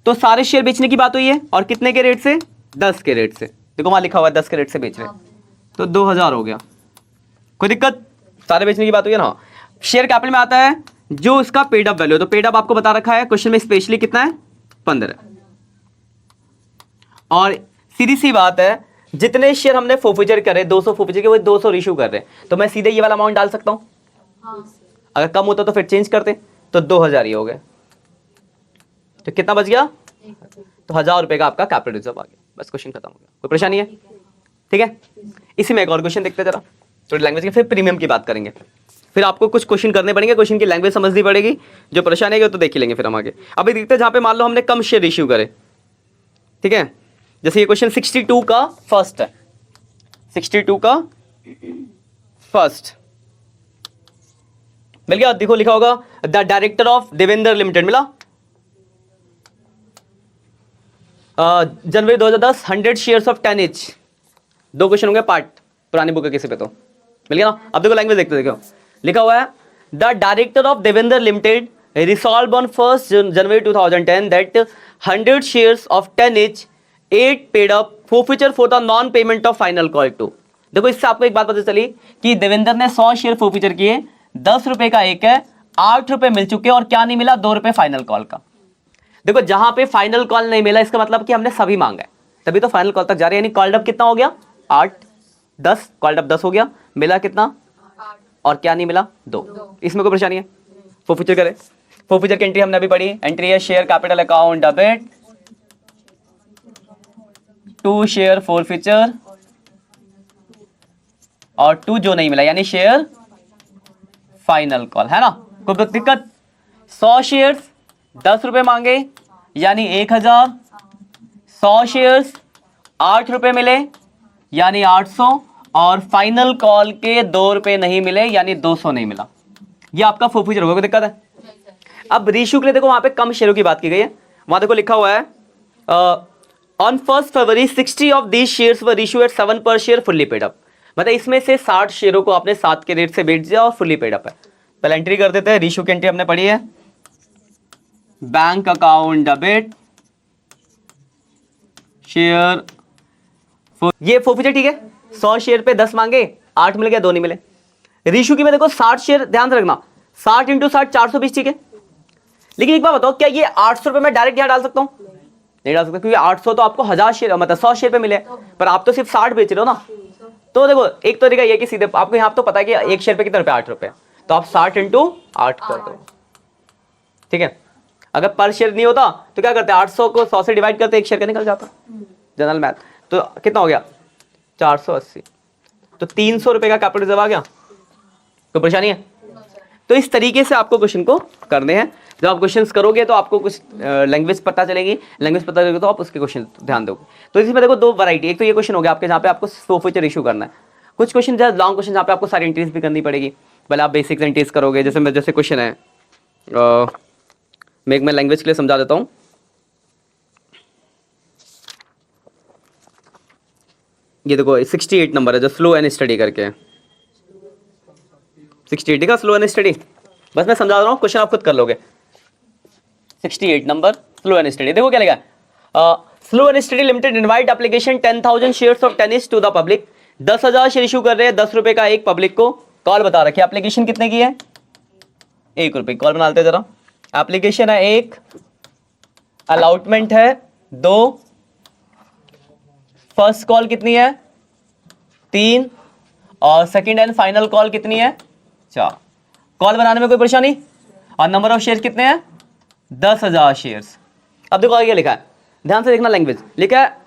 S1: तो सारे शेयर बेचने की बात हुई है, और कितने के रेट से, 10 के रेट से। देखो वहां लिखा हुआ है 10 के रेट से बेच रहे, तो 2000 हो गया, कोई दिक्कत, सारे बेचने की बात हुई है ना। शेयर कैपिटल में आता है जो इसका पेड अप वैल्यू, तो पेड अप आपको बता रखा है क्वेश्चन में स्पेशली कितना है, 15। और सीधी सी बात है, जितने शेयर हमने फोरफीचर करे 200 फोरफीचर के, वो 200 इशू कर रहे हैं, तो मैं सीधे ये वाला अमाउंट डाल सकता हूं। अगर कम होता तो फिर चेंज करते, तो 2000 ही हो गए, तो कितना बच गया, तो 1000 रुपए का आपका कैपिटल रिजर्व आ गया। बस क्वेश्चन खत्म हो गया, कोई परेशानी है, ठीक है, इसी में एक और क्वेश्चन देखते हैं जरा, थोड़ी लैंग्वेज की, फिर प्रीमियम की बात करेंगे। फिर आपको कुछ क्वेश्चन करने पड़ेंगे, क्वेश्चन की लैंग्वेज समझनी पड़ेगी, जो परेशानी है वो तो देख ही लेंगे फिर हम आगे। अभी देखते हैं जहां पे मान लो हमने कम शेयर इश्यू करे, ठीक है, जैसे ये क्वेश्चन 62 का फर्स्ट है, 62 का फर्स्ट मिल गया, देखो लिखा होगा the director of Devendra limited, मिला जनवरी 2010 100 शेयर्स ऑफ 10 each। दो क्वेश्चन होंगे पार्ट, पुरानी बुक है किसी पे तो मिल गया ना। अब देखो लैंग्वेज देखते, देखो लिखा हुआ है the director of Devendra limited resolve on 1st January 2010 that 100 shares of 10 each 8 paid up forfeiture for the non payment of final call two. देखो इससे आपको एक बात पता चली कि देवेंद्र ने 100 शेयर फोरफीचर किए, 10 रुपए का एक है, 8 रुपए मिल चुके और क्या नहीं मिला, 2 रुपए फाइनल कॉल का। देखो जहां पे फाइनल कॉल नहीं मिला इसका मतलब कि हमने सभी मांगा है, तभी तो फाइनल कॉल तक जा रहे हैं। यानी कॉल्ड अप कितना हो गया, 8 10, कॉल्ड अप 10 हो गया, मिला कितना, और क्या नहीं मिला, 2। इसमें कोई परेशानी है, फोरफीचर करें। फोरफीचर की एंट्री हमने अभी पढ़ी, एंट्री है share capital account debit to share forfeiture और 2 जो नहीं मिला यानी शेयर फाइनल कॉल, है ना, कोई दिक्कत। 100 शेयर्स 10 रुपए मांगे यानी 1000, 100 शेयर्स 8 रुपए मिले यानी 800 और फाइनल कॉल के 2 रुपए नहीं मिले यानी 200 नहीं मिला, ये आपका फोरफीचर होगा, कोई दिक्कत है। अब रीइश्यू के लिए देखो वहां पे कम शेयरों की बात की गई है, वहां देखो लिखा हुआ है on 1st February 60 of these shares were issue eight 7 पर शेयर फुल्ली पेड अप। मतलब इसमें से 60 शेयरों को आपने 7 के रेट से बेच दिया और फुल्ली पेड अप है। पहले एंट्री कर देते हैं, रीइश्यू की एंट्री हमने पढ़ी है, बैंक अकाउंट डेबिट शेयर, ये फोरफीचर, ठीक है। 100 शेयर पे 10 मांगे, 8 मिल गया, 2 नहीं मिले। रीइश्यू की में देखो 60 शेयर, ध्यान से रखना 60 × 60 420, ठीक है। लेकिन एक बात बताओ, क्या ये 800 रुपए में डायरेक्ट यहां डाल सकता हूं, नहीं डाल सकता, क्योंकि 800 तो आपको 1000 शेयर मतलब 100 शेयर पे मिले, पर आप तो सिर्फ 60 बेच रहे हो ना। तो देखो एक तरीका ये कि सीधे आपको यहाँ तो पता है कि एक शेयर पे कितने रुपए, 8 रुपए, तो आप 60 × 8 कर दो, ठीक है। अगर पर शेयर नहीं होता तो क्या करते, 800 को 100 से डिवाइड करते, एक शेयर का निकल जाता, जनरल मैथ। तो कितना हो गया, 480, तो 300 रुपए का कैपिटल रिजर्व आ गया, कोई परेशानी है। तो इस तरीके से आपको क्वेश्चन को करने हैं, जब आप क्वेश्चंस करोगे तो आपको कुछ लैंग्वेज पता चलेगी, लैंग्वेज पता चलेगी तो आप उसके क्वेश्चन ध्यान दोगे। तो इसमें देखो 2 वैरायटी, एक तो ये क्वेश्चन हो गया आपके जहाँ पे आपको फोरफीचर इशू करना है, कुछ क्वेश्चन जहाँ लॉन्ग क्वेश्चन जहाँ पे आपको सारी एंट्रीज भी करनी पड़ेगी, पहले आप बेसिक एंट्रीज करोगे। जैसे क्वेश्चन है, मैं लैंग्वेज के लिए समझा देता हूँ। ये देखो 68 नंबर है जो स्लो एंड स्टडी करके है, 68 का स्लो एंड स्टडी, बस मैं समझा रहा हूँ, क्वेश्चन आप खुद कर लोगे। 68 नंबर स्लो एंड स्टडी, देखो क्या लिखा है, slow and study limited invite application 10,000 shares of ten each to the public. 10,000 share issue कर रहे हैं, 10 रुपए का एक पब्लिक को, कॉल बता रखी है, एप्लीकेशन कितने की है, 1 रुपए, कॉल बना लेते जरा। एप्लीकेशन है 1, अलॉटमेंट है 2, फर्स्ट कॉल कितनी है 3 और सेकंड एंड फाइनल कॉल कितनी है 4। कॉल बनाने में कोई परेशानी, और नंबर ऑफ शेयर कितने हैं 10,000 शेयर्स। अब देखो आगे लिखा है, ध्यान से देखना लैंग्वेज, लिखा है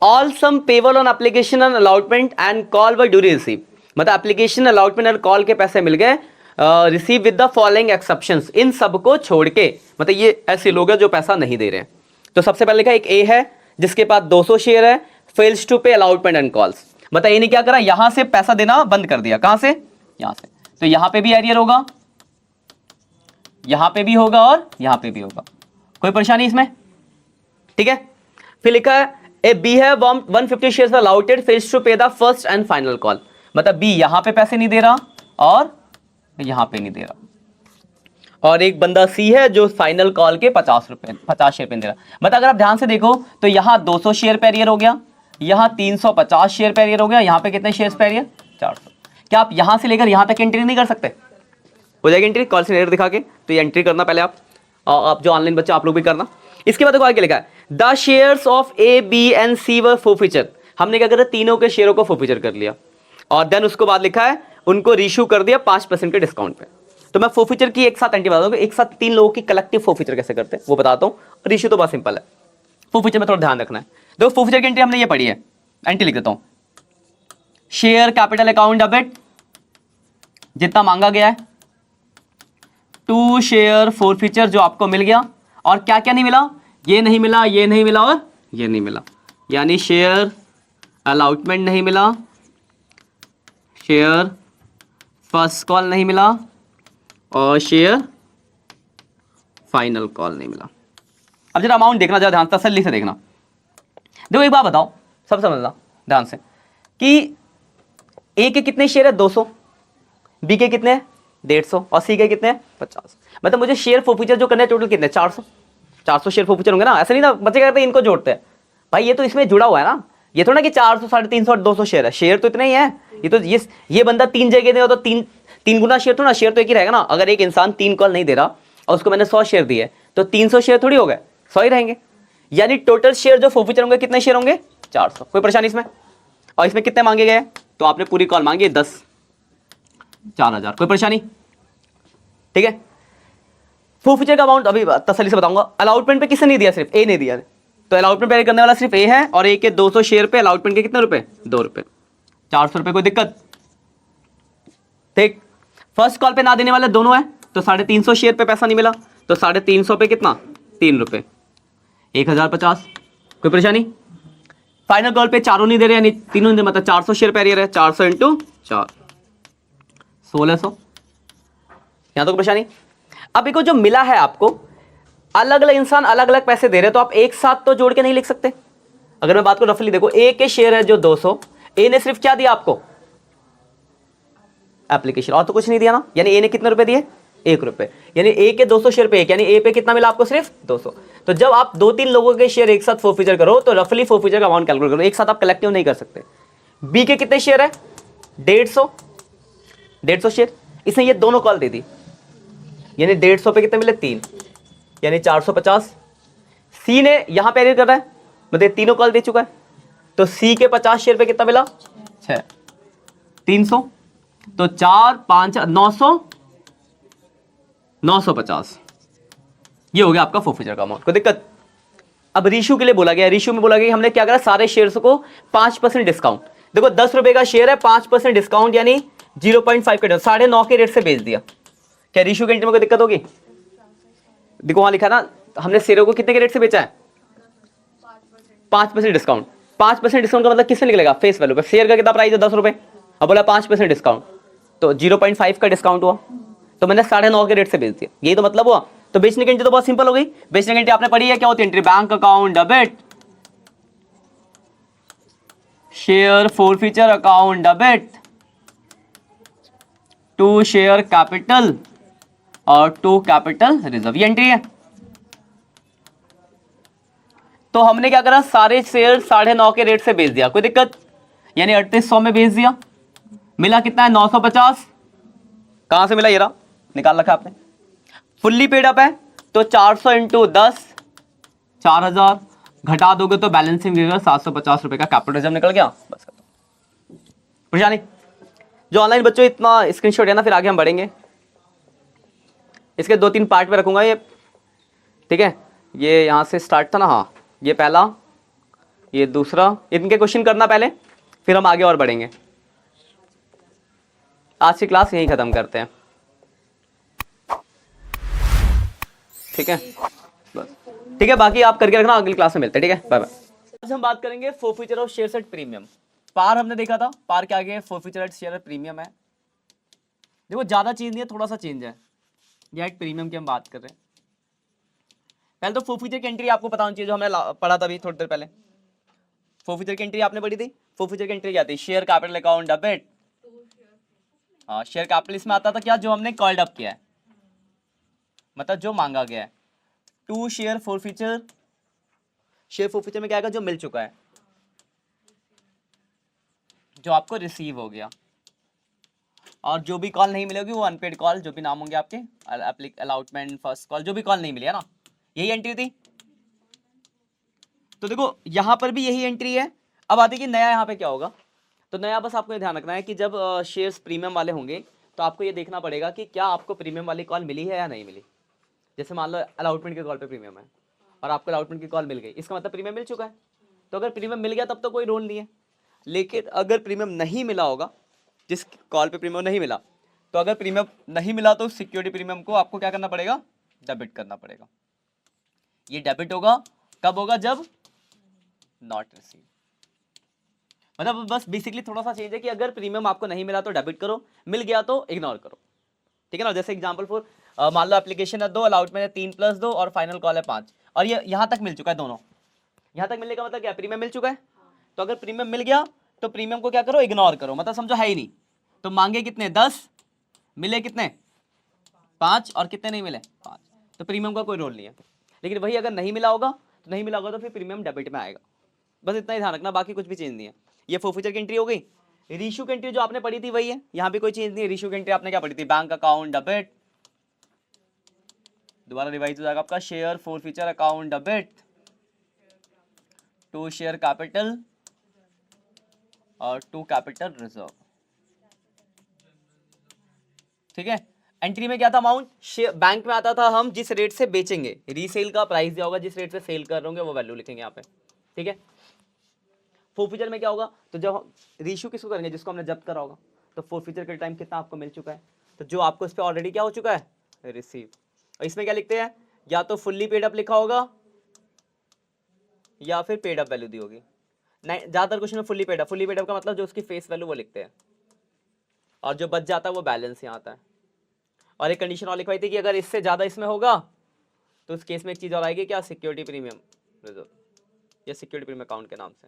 S1: all sum payable on application and allotment and call were duly receive. मतलब एप्लीकेशन, अलॉटमेंट और कॉल के पैसे मिल गए, receive with the following exceptions, इन सब को छोड़ के, मतलब ये ऐसे लोग हैं जो पैसा नहीं दे रहे हैं। तो सबसे पहले लिखा एक ए है जिसके पास 200 शेयर है, फेल्स टू पे अलॉटमेंट एंड कॉल्स, मतलब ये नहीं क्या करा, यहां से पैसा देना बंद कर दिया, कहां से, यहां से। तो यहां पे भी एरियर होगा, यहां पे भी होगा और यहां पे भी होगा, कोई परेशानी इसमें, ठीक है। फिर लिखा है ए बी है 150 shares allotted, fails to pay the first and final call, मतलब बी यहां पे पैसे नहीं दे रहा और यहां पे नहीं दे रहा। और एक बंदा सी है जो फाइनल कॉल के 50 शेयर पे दे रहा। मतलब अगर आप ध्यान से देखो तो यहां 200 शेयर पे एरियर हो गया, यहां 350 शेयर पे एरियर हो गया, यहां पे कितने शेयर्स पे एरियर 400। क्या आप यहां से लेकर यहां तक एंट्री नहीं कर सकते, हो जाएगी एंट्री कॉल से दिखा के, तो ये एंट्री करना पहले आप जो ऑनलाइन बच्चे आप लोग भी करना। इसके बाद देखो आगे लिखा है the shares of A B and C were forfeiture, हमने क्या करा, तीनों के शेयरों को फोरफीचर कर लिया, और देन उसको बाद लिखा है उनको रीइश्यू कर दिया 5% के डिस्काउंट पे। तो मैं फोरफीचर की एक साथ एंट्री बता दूंगा, एक साथ 3 लोगों की कलेक्टिव फोरफीचर कैसे करते हैं वो बताता हूँ। रीइश्यू तो बहुत सिंपल है, फोरफीचर में थोड़ा ध्यान रखना है। देखो फोरफीचर की एंट्री हमने ये पढ़ी है, एंट्री लिख देता हूँ, शेयर कैपिटल अकाउंट डेबिट जितना मांगा गया है, टू शेयर फोरफीचर जो आपको मिल गया, और क्या क्या नहीं मिला, ये नहीं मिला, ये नहीं मिला और ये नहीं मिला, यानी शेयर अलॉटमेंट नहीं मिला, शेयर फर्स्ट कॉल नहीं मिला और शेयर फाइनल कॉल नहीं मिला। अब जरा अमाउंट देखना, जरा ध्यान तसल्ली से देखना। देखो एक बात बताओ, सब समझना ध्यान से कि ए के कितने शेयर है 200, बी के कितने 150 और सी के कितने 50। मतलब मुझे शेयर फोरफीचर जो करने हैं टोटल कितने 400 शेयर फोरफीचर होंगे ना, ऐसे नहीं ना बच्चे कहते हैं इनको जोड़ते हैं, भाई ये तो इसमें जुड़ा हुआ है ना, ये थोड़ा ना कि 400 350 और 200 शेयर है, शेयर तो इतने ही है। ये तो ये बंदा 3 जगह देगा तो तीन गुना शेयर, थोड़ा शेयर तो एक ही रहेगा ना। अगर एक इंसान 3 कॉल नहीं दे रहा और उसको मैंने 100 शेयर दिए तो 300 शेयर थोड़ी हो गए, 100 ही रहेंगे। यानी टोटल शेयर जो फोरफीचर होंगे कितने शेयर होंगे 400। कोई परेशानी इसमें? और इसमें कितने मांगे गए, तो आपने पूरी कॉल मांगी 10, 4000। कोई परेशानी? ठीक है। फोरफीचर का अमाउंट अभी तसल्ली से बताऊंगा। अलॉटमेंट पे किसने नहीं दिया, सिर्फ ए ने दिया, तो अलॉटमेंट पे करने वाला सिर्फ ए है, और ए के 200 शेयर पे अलॉटमेंट के कितने रुपए 2 रुपए, 400 रुपए। कोई दिक्कत? ठीक। फर्स्ट कॉल पे ना देने वाले दोनों है, तो 350 शेयर पे पैसा नहीं मिला, तो 350 पे कितना 3 रुपए, 1050। कोई परेशानी? फाइनल कॉल पे चारों नहीं दे रहे, यानी तीनों नहीं दे, मतलब 400 शेयर पे एरियर है, 400 इंटू 4 1600। यहां तो कोई परेशानी? अब देखो जो मिला है आपको, अलग अलग इंसान अलग अलग पैसे दे रहे हैं, तो आप एक साथ तो जोड़ के नहीं लिख सकते। अगर मैं बात करूं रफली, देखो ए के शेयर है जो 200, ए ने सिर्फ क्या दिया आपको एप्लीकेशन, और तो कुछ नहीं दिया ना, यानी ए ने कितने रुपए दिए 1 रुपए, यानी ए के 200 शेयर पे 1, यानी ए पे कितना मिला आपको सिर्फ 200। तो जब आप 2-3 लोगों के शेयर एक साथ फोरफीचर करो तो रफली फोरफीचर का अमाउंट कैलकुलेट करो, एक साथ आप कलेक्टिव नहीं कर सकते। बी के कितने शेयर है 150 शेयर, इसने ये दोनों कॉल दे दी, यानी 150 पे कितने मिले 3, यानी 450। सी ने यहां पे एडिट कर रहा है, मतलब तीनों कॉल दे चुका है, तो सी के 50 शेयर पे कितना मिला 6, 300, तो 4 5 900, 950। ये हो गया आपका फोरफीचर का अमाउंट। कोई दिक्कत? अब रेशियो के लिए बोला गया, रेशियो में बोला गया हमने क्या करा, सारे शेयर्स को 5% डिस्काउंट। देखो 10 रुपए का शेयर है, 5% डिस्काउंट यानी 0.5 के 9.5 के रेट से बेच दिया। क्या रेशियो के एंट्री में कोई दिक्कत होगी? देखो वहां लिखा ना, हमने शेयरों को कितने के रेट से बेचा है 5% डिस्काउंट। 5% डिस्काउंट का मतलब किससे निकलेगा फेस वैल्यू पे, शेयर का कितना प्राइस है 10 रुपए, अब बोला 5% डिस्काउंट, तो 0.5 का डिस्काउंट हुआ, तो मैंने 9.5 के रेट से बेच दिया, यही तो मतलब हुआ। तो बेचने की एंट्री तो बहुत सिंपल हो गई। बेचने की एंट्री आपने पढ़ी है, क्या होती है entry, bank account debit, share forfeiture account debit, to share capital और टू कैपिटल रिजर्व, ये एंट्री है। तो हमने क्या करा, सारे शेयर 9.5 के रेट से बेच दिया। कोई दिक्कत? यानी 3800 में बेच दिया, मिला कितना है 950। कहां से मिला, ये रहा, निकाल रखा आपने। फुल्ली पेड अप है तो 400 इंटू 10 4000, घटा दोगे तो बैलेंसिंग रिजर्व 750 रुपए का कैपिटल रिजर्व निकल गया। बस परेशानी जो ऑनलाइन बच्चों इतना स्क्रीनशॉट है ना, फिर आगे हम बढ़ेंगे। इसके 2-3 पार्ट में रखूंगा ये, ठीक है। ये यहां से स्टार्ट था ना, हाँ ये पहला, ये दूसरा, इनके क्वेश्चन करना पहले, फिर हम आगे और बढ़ेंगे। आज की क्लास यहीं खत्म करते हैं, ठीक है बस, ठीक है। बाकी आप करके रखना, अगली क्लास में मिलते हैं, ठीक है, बाय बाय। आज हम बात करेंगे forfeiture of share at premium. Par हमने देखा था, पार के आगे फोरफीचर एट शेयर प्रीमियम है। देखो ज्यादा चेंज नहीं है, थोड़ा सा चेंज है, ये एट प्रीमियम की हम बात कर रहे हैं। पहले तो फोरफीचर की एंट्री आपको पता होनी चाहिए, जो हमने पढ़ा था अभी थोड़ी देर पहले। फोरफीचर की एंट्री आपने पढ़ी थी। फोरफीचर की एंट्री क्या थी, शेयर कैपिटल अकाउंट डेबिट, हाँ शेयर कैपिटल इसमें आता था क्या, जो हमने कॉल्ड अप किया है, मतलब जो मांगा गया है। To share forfeiture, share forfeiture में क्या आएगा, जो मिल चुका है, जो आपको रिसीव हो गया, और जो भी कॉल नहीं मिलेगी वो अनपेड कॉल, जो भी नाम होंगे आपके, अलॉटमेंट फर्स्ट कॉल, जो भी कॉल नहीं मिली है ना, यही एंट्री थी। तो देखो यहां पर भी यही एंट्री है। अब आती कि नया यहाँ पे क्या होगा, तो नया बस आपको ये ध्यान रखना है कि जब शेयर्स प्रीमियम वाले होंगे तो आपको ये देखना पड़ेगा कि क्या आपको प्रीमियम वाली कॉल मिली है या नहीं मिली। जैसे मान लो अलॉटमेंट के कॉल पे प्रीमियम है और आपको अलॉटमेंट की कॉल मिल गई, इसका मतलब प्रीमियम मिल चुका है। तो अगर प्रीमियम मिल गया तब तो कोई रोल नहीं है। लेकिन अगर प्रीमियम नहीं मिला होगा, जिस कॉल पे प्रीमियम नहीं मिला, तो अगर प्रीमियम नहीं मिला तो सिक्योरिटी प्रीमियम को आपको क्या करना पड़ेगा, डेबिट करना पड़ेगा। ये डेबिट होगा कब होगा, जब नॉट रिसीव, मतलब बस बेसिकली थोड़ा सा चेंज है कि अगर प्रीमियम आपको नहीं मिला तो डेबिट करो, मिल गया तो इग्नोर करो, ठीक है ना। जैसे एग्जांपल फॉर मान लो एप्लीकेशन है 2, अलाउटमेंट है 3+2 और फाइनल कॉल है 5, और ये यहाँ तक मिल चुका है दोनों। यहाँ तक मिलने का मतलब क्या, प्रीमियम मिल चुका है। तो अगर प्रीमियम मिल गया तो प्रीमियम को क्या करो, इग्नोर करो, मतलब समझो है ही नहीं। तो मांगे कितने 10, मिले कितने 5, और कितने नहीं मिले 5, तो प्रीमियम का कोई रोल नहीं है। लेकिन वही अगर नहीं मिला होगा तो नहीं मिला होगा तो फिर प्रीमियम डेबिट में आएगा। बस इतना ही ध्यान रखना, बाकी कुछ भी चेंज नहीं है। ये फोरफीचर की एंट्री हो गई। रीशू की एंट्री जो आपने पढ़ी थी वही है, यहाँ भी कोई चेंज नहीं है। रीशू की एंट्री आपने क्या पढ़ी थी, बैंक अकाउंट डेबिट, दोबारा रिवाइज हो जाएगा आपका, share forfeiture account debit to share capital और टू कैपिटल रिजर्व, ठीक है। एंट्री में क्या था, अमाउंट बैंक में आता था, हम जिस रेट से बेचेंगे, रीसेल का प्राइस दिया होगा, जिस रेट से सेल कर रहे होंगे वो वैल्यू लिखेंगे यहाँ पे, ठीक है। फोरफीचर में क्या होगा, तो जब रीशू किसको करेंगे, जिसको हमने जब्त करा होगा, तो फोरफीचर के टाइम कितना आपको मिल चुका है, तो जो आपको इस पर ऑलरेडी क्या हो चुका है, रिसीव। और इसमें क्या लिखते हैं, या तो फुल्ली पेड अप लिखा होगा या फिर पेड अप वैल्यू दी होगी। नहीं, ज्यादातर क्वेश्चन में फुल्ली पेड अप का मतलब जो उसकी फेस वैल्यू वो लिखते हैं, और जो बच जाता है वो बैलेंस यहाँ आता है। और एक कंडीशन और लिखवाई थी कि अगर इससे ज्यादा इसमें होगा तो उस केस में एक चीज और आएगी, क्या, सिक्योरिटी प्रीमियम रिजर्व या सिक्योरिटी प्रीमियम अकाउंट के नाम से।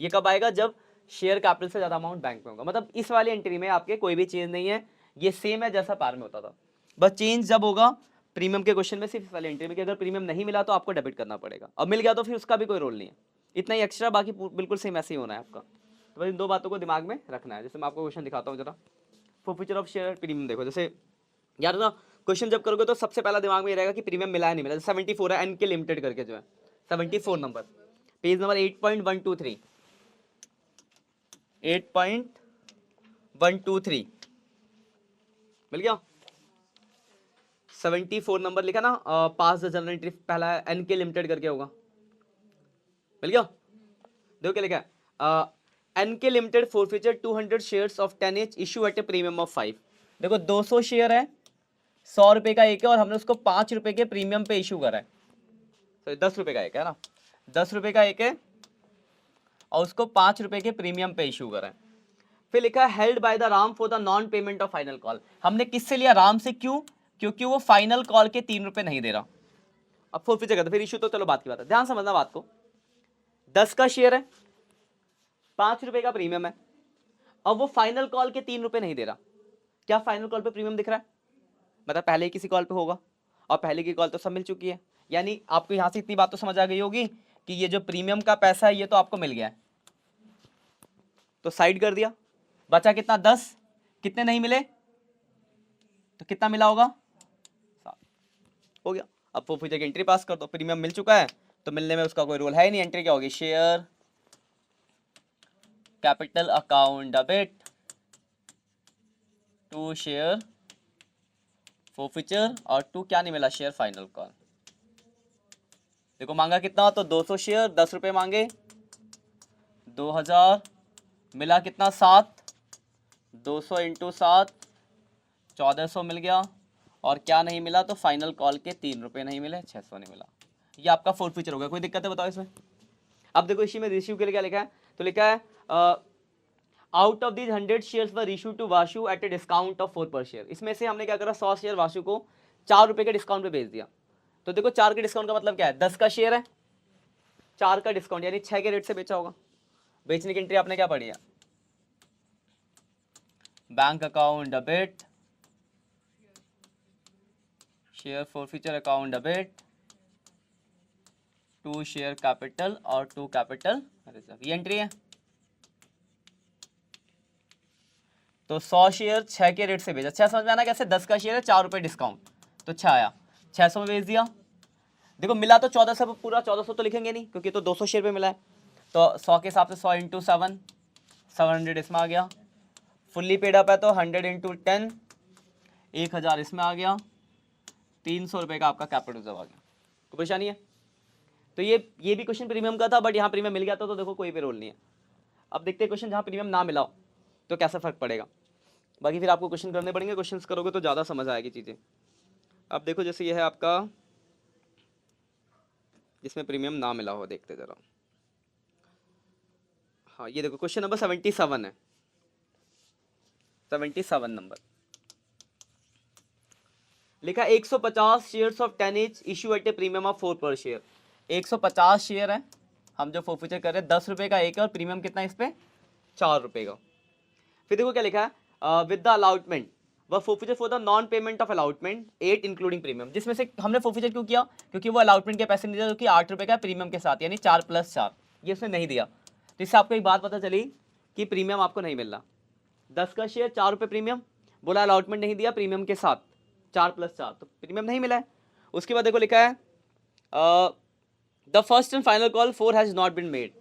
S1: ये कब आएगा, जब शेयर कैपिटल से ज्यादा अमाउंट बैंक में होगा। मतलब इस वाली एंट्री में आपके कोई भी चेंज नहीं है, ये सेम है जैसा पार में होता था, बस चेंज जब होगा प्रीमियम के क्वेश्चन में सिर्फ इस वाली एंट्री में कि अगर प्रीमियम नहीं मिला तो आपको डेबिट करना पड़ेगा, और मिल गया तो फिर उसका भी कोई रोल नहीं है। इतना ही एक्स्ट्रा, बाकी बिल्कुल सेम ऐसे ही होना है आपका। तो बस इन दो बातों को दिमाग में रखना है। जैसे मैं आपको क्वेश्चन दिखाता हूँ जरा, फोरफीचर ऑफ शेयर प्रीमियम देखो। जैसे यार ना क्वेश्चन जब करोगे तो सबसे पहला दिमाग में ये रहेगा कि प्रीमियम मिला है नहीं मिला। 74 है, एनके लिमिटेड करके जो है 74 नंबर, पेज नंबर 8.123 8.123 मिल गया। 74 नंबर लिखा ना, पास द जनरल एंट्री, पहला एनके लिमिटेड करके होगा, मिल गया। देखो क्या लिखा है, NK limited forfeiture 200 shares of 10 each issue at a premium of 5। देखो 200 शेयर है, 100 रुपए का एक है, और हमने उसको 5 रुपए के प्रीमियम पे इशू करा है। तो 10 रुपए का एक है ना, 10 रुपए का एक है और उसको 5 रुपए के प्रीमियम पे इशू करा है। फिर लिखा है held by the Ram for the non payment of final call. हमने किससे लिया, राम से, क्यों, क्योंकि वो फाइनल कॉल के 3 रुपए नहीं दे रहा। अब फोरफीचर करते फिर इशू, तो चलो बात की बात है, ध्यान समझना बात को। 10 का शेयर है, 5 रुपए का प्रीमियम है, और वो फाइनल कॉल के 3 रुपए नहीं दे रहा। क्या फाइनल कॉल पे प्रीमियम दिख रहा है, मतलब पहले ही किसी कॉल पे होगा, और पहले की कॉल तो सब मिल चुकी है। यानी आपको यहां से इतनी बात तो समझ आ गई होगी कि ये जो प्रीमियम का पैसा है ये तो आपको मिल गया है, तो साइड कर दिया। बचा कितना, 10, कितने नहीं मिले, तो कितना मिला होगा, 7 हो गया। अब फोरफीचर की एंट्री पास कर दो, प्रीमियम मिल चुका है तो मिलने में उसका कोई रोल है ही नहीं। एंट्री क्या होगी, share capital account debit to share forfeiture, और टू क्या नहीं मिला, शेयर फाइनल कॉल। देखो मांगा कितना, तो 200 शेयर, 10 रुपए मांगे, 2000, मिला कितना 7, 200 इंटू 7, 1400 मिल गया। और क्या नहीं मिला, तो फाइनल कॉल के 3 रुपए नहीं मिले, 600 नहीं मिला। ये आपका फोरफीचर हो गया। कोई दिक्कत है बताओ इसमें। अब देखो इसी में रिसीव के लिए क्या लिखा है, तो लिखा है out of these 100 shares were issue to Vashu at a discount of 4 per share. इसमें से हमने क्या करा, 100 शेयर वाशु को 4 रुपए के डिस्काउंट पे बेच दिया। तो देखो 4 के डिस्काउंट का मतलब क्या है, 10 का शेयर है, 4 का डिस्काउंट, यानी 6 के रेट से बेचा होगा। बेचने की एंट्री आपने क्या पढ़ी है, bank account debit, share forfeiture account debit to share capital और टू कैपिटल रिजर्व, ये एंट्री है। तो 100 शेयर 6 के रेट से बेचा, 6 समझ में आना कैसे, 10 का शेयर है, 4 रुपए डिस्काउंट, तो 6 आया, 600 में बेच दिया। देखो मिला तो 1400, पूरा 1400 तो लिखेंगे नहीं क्योंकि तो 200 शेयर पे मिला है, तो 100 के हिसाब से 100 इंटू 7, 700 इसमें आ गया। फुल्ली पेड अप है तो 100 इंटू 10, 1000 इसमें आ गया, 300 रुपये का आपका कैपिटल रिजर्व आ गया। कोई परेशानी है। तो ये भी क्वेश्चन प्रीमियम का था, बट यहाँ प्रीमियम मिल गया था, तो देखो कोई भी रोल नहीं है। अब देखते हैं क्वेश्चन जहाँ प्रीमियम ना मिला हो तो कैसा फर्क पड़ेगा। बाकी फिर आपको क्वेश्चन करने पड़ेंगे, क्वेश्चंस करोगे तो ज़्यादा समझ आएगी चीज़ें। अब देखो जैसे ये है आपका जिसमें प्रीमियम ना मिला हो, देखते जरा। हाँ ये देखो क्वेश्चन नंबर 77 है, 77 नंबर लिखा 150 shares of 10 each issue at a premium of 4 per share. 150 share है, हम जो फोरफीचर कर रहे हैं 10 रुपये का एक है, और प्रीमियम कितना है इस पे 4 रुपये का। फिर देखो क्या लिखा है, विद द अलाउटमेंट व forfeiture for the non payment of allotment 8 including premium. जिसमें से हमने फोरफीचर क्यों किया, क्योंकि वो अलाउटमेंट के पैसे नहीं दिया जो कि 8 रुपये का प्रीमियम के साथ, यानी 4 + 4 ये उसने नहीं दिया। तो इससे आपको एक बात पता चली कि प्रीमियम आपको नहीं मिल रहा। 10 का शेयर 4 रुपये प्रीमियम, बोला अलाउटमेंट नहीं दिया प्रीमियम के साथ 4 + 4, तो प्रीमियम नहीं मिला है। उसके बाद देखो लिखा है the first and final call 4 has not been made.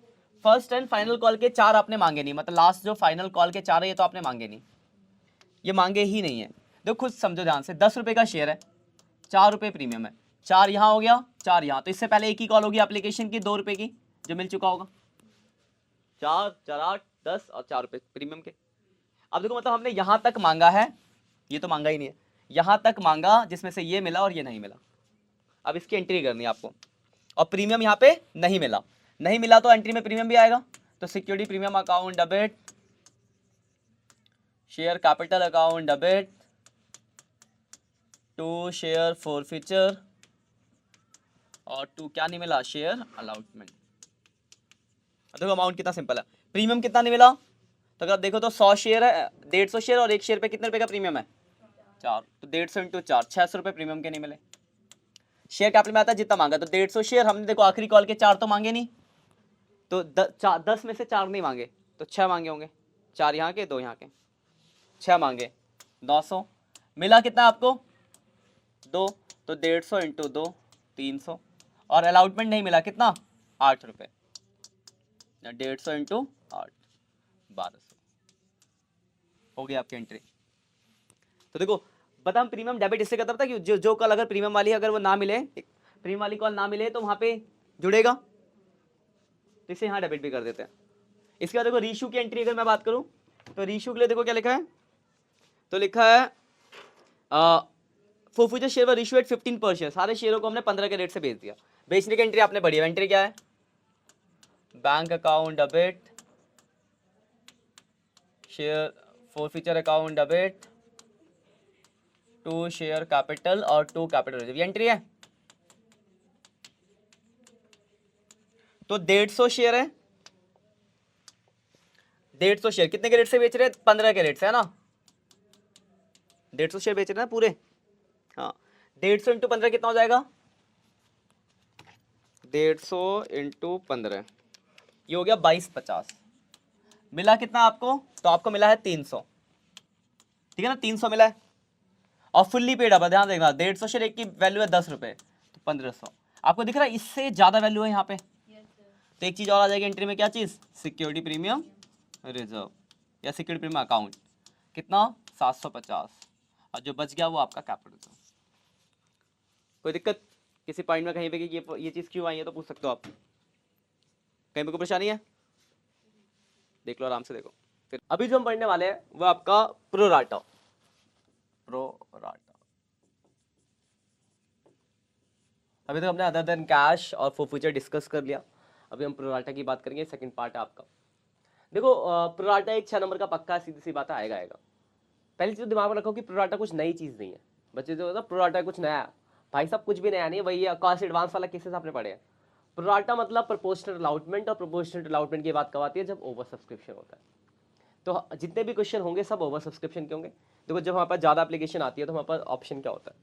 S1: First and final call के 4 आपने मांगे नहीं, मतलब लास्ट जो फाइनल कॉल के 4 है ये तो आपने मांगे नहीं, ये मांगे ही नहीं है। देखो खुद समझो ध्यान से, 10 रुपये का शेयर है, 4 रुपये प्रीमियम है, 4 यहाँ हो गया 4 यहाँ, तो इससे पहले एक ही कॉल होगी एप्लीकेशन की 2 रुपये की जो मिल चुका होगा, 4 4 8 10 और 4 रुपये प्रीमियम के। अब देखो मतलब हमने यहाँ तक मांगा है, ये तो मांगा ही नहीं है, यहाँ तक मांगा जिसमें से ये मिला और ये नहीं मिला। अब इसकी एंट्री करनी है आपको, और प्रीमियम यहाँ पे नहीं मिला, नहीं मिला तो एंट्री में प्रीमियम भी आएगा। तो security premium account debit, share capital account debit to share forfeiture, और टू क्या नहीं मिला, शेयर अलाउटमेंट। देखो अमाउंट कितना सिंपल है, प्रीमियम कितना नहीं मिला, तो अगर आप देखो तो 100 शेयर है, 150 शेयर, और एक शेयर पे कितने रुपए का प्रीमियम है 4, तो 150 × 4 600 रुपये प्रीमियम के नहीं मिले। शेयर कैपिटल में आता है जितना मांगा, तो 150 शेयर हमने देखो आखिरी कॉल के 4 तो मांगे नहीं, तो 10 में से 4 नहीं मांगे तो 6 मांगे होंगे, 4 यहाँ के 2 यहाँ के, 6 मांगे 900, मिला कितना आपको 2, तो 150 × 2 300, और अलाउटमेंट नहीं मिला कितना 8 रुपये, 150 × 8 1200 हो गई आपकी एंट्री। तो देखो बता हम प्रीमियम डेबिट इससे करता था कि जो कॉल अगर प्रीमियम वाली अगर वो ना मिले, प्रीमियम वाली कॉल ना मिले तो वहाँ पे जुड़ेगा, तो इसे यहाँ डेबिट भी कर देते हैं। इसके बाद देखो रीशू की एंट्री अगर मैं बात करूँ तो रीशू के लिए देखो क्या लिखा है, तो लिखा है forfeiture share were issue eight 15 per share. सारे शेयरों को हमने 15 के रेट से बेच दिया, बेचने की एंट्री आपने बढ़ी है। एंट्री क्या है, bank account debit, share forfeiture account debit to share capital और टू कैपिटल रिजर्व, ये एंट्री है। तो 150 शेयर है, 150 शेयर कितने के रेट से बेच रहे हैं 15 के रेट से, है ना, 150 शेयर बेच रहे हैं ना पूरे, हाँ 150 × 15 कितना हो जाएगा 150 × 15, ये हो गया 2250। मिला कितना आपको, तो आपको मिला है 300, ठीक है ना, 300 मिला है, और फुल्ली पेड अब ध्यान देखना 150 शेयर एक की वैल्यू है 10 रुपये, तो 1500 आपको दिख रहा है, इससे ज़्यादा वैल्यू है यहाँ पे। तो एक चीज़ और आ जाएगी एंट्री में, क्या चीज़, सिक्योरिटी प्रीमियम रिजर्व या सिक्योरिटी प्रीमियम अकाउंट, कितना 750, और जो बच गया वो आपका कैपिटल रिजर्व। कोई दिक्कत किसी पॉइंट में कहीं पे कि ये चीज़ क्यों आई है तो पूछ सकते हो आप, कहीं पे कोई परेशानी है देख लो आराम से देखो। फिर अभी जो हम पढ़ने वाले हैं वो आपका प्रोराटा, अभी तक हमने अदर देन कैश और फॉरफीचर डिस्कस कर लिया, अभी हम प्रोराटा की बात करेंगे, सेकंड पार्ट है आपका। देखो प्रोराटा एक 6 नंबर का पक्का सीधी सी बात आएगा। पहली चीज़ दिमाग में रखो कि प्रोराटा कुछ नई चीज़ नहीं है, बच्चे जो होता है प्रोराटा कुछ नया है, भाई साहब कुछ भी नया नहीं है, वही कॉस्ट एडवांस वाला केसेस आपने पढ़े हैं। प्रोराटा मतलब प्रोपोर्शनल अलाउटमेंट, और प्रोपोर्शनल अलाउटमेंट की बात कब आती है, जब ओवर सब्सक्रिप्शन होता है। तो जितने भी क्वेश्चन होंगे सब ओवर सब्सक्रिप्शन के होंगे। देखो जब हमारे पास ज़्यादा एप्लीकेशन आती है तो हमारे पास ऑप्शन क्या होता है,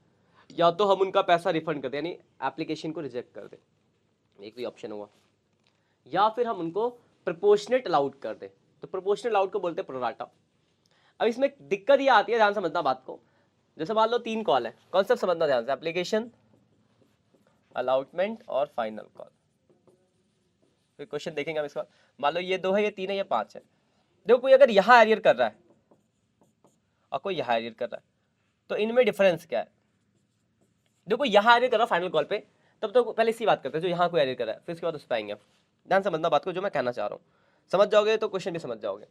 S1: या तो हम उनका पैसा रिफंड कर दें यानी एप्लीकेशन को रिजेक्ट कर दें, एक भी ऑप्शन हुआ, या फिर हम उनको प्रोपोर्शनेट अलाउड कर दें, तो प्रोपोर्शनल अलाउड को बोलते हैं प्रोराटा। अब इसमें दिक्कत ये आती है, ध्यान समझना बात को, जैसे मान लो 3 कॉल है, कॉन्सेप्ट समझना ध्यान से, एप्लीकेशन, अलाउटमेंट और फाइनल कॉल। फिर क्वेश्चन देखेंगे हम इसका, मान लो ये 2 है, ये 3 है, ये 5 है। देखो कोई अगर यहाँ एरियर कर रहा है और कोई यहाँ एरियर कर रहा है, तो इनमें डिफरेंस क्या है। देखो यहाँ एरियर कर रहा है फाइनल कॉल पे, तब तो पहले इसी बात करते हैं जो यहाँ कोई एरियर कर रहा है, फिर उसके बाद उस पर आएंगे। ध्यान समझना बात को जो मैं कहना चाह रहा हूँ।
S2: समझ जाओगे तो क्वेश्चन भी समझ जाओगे।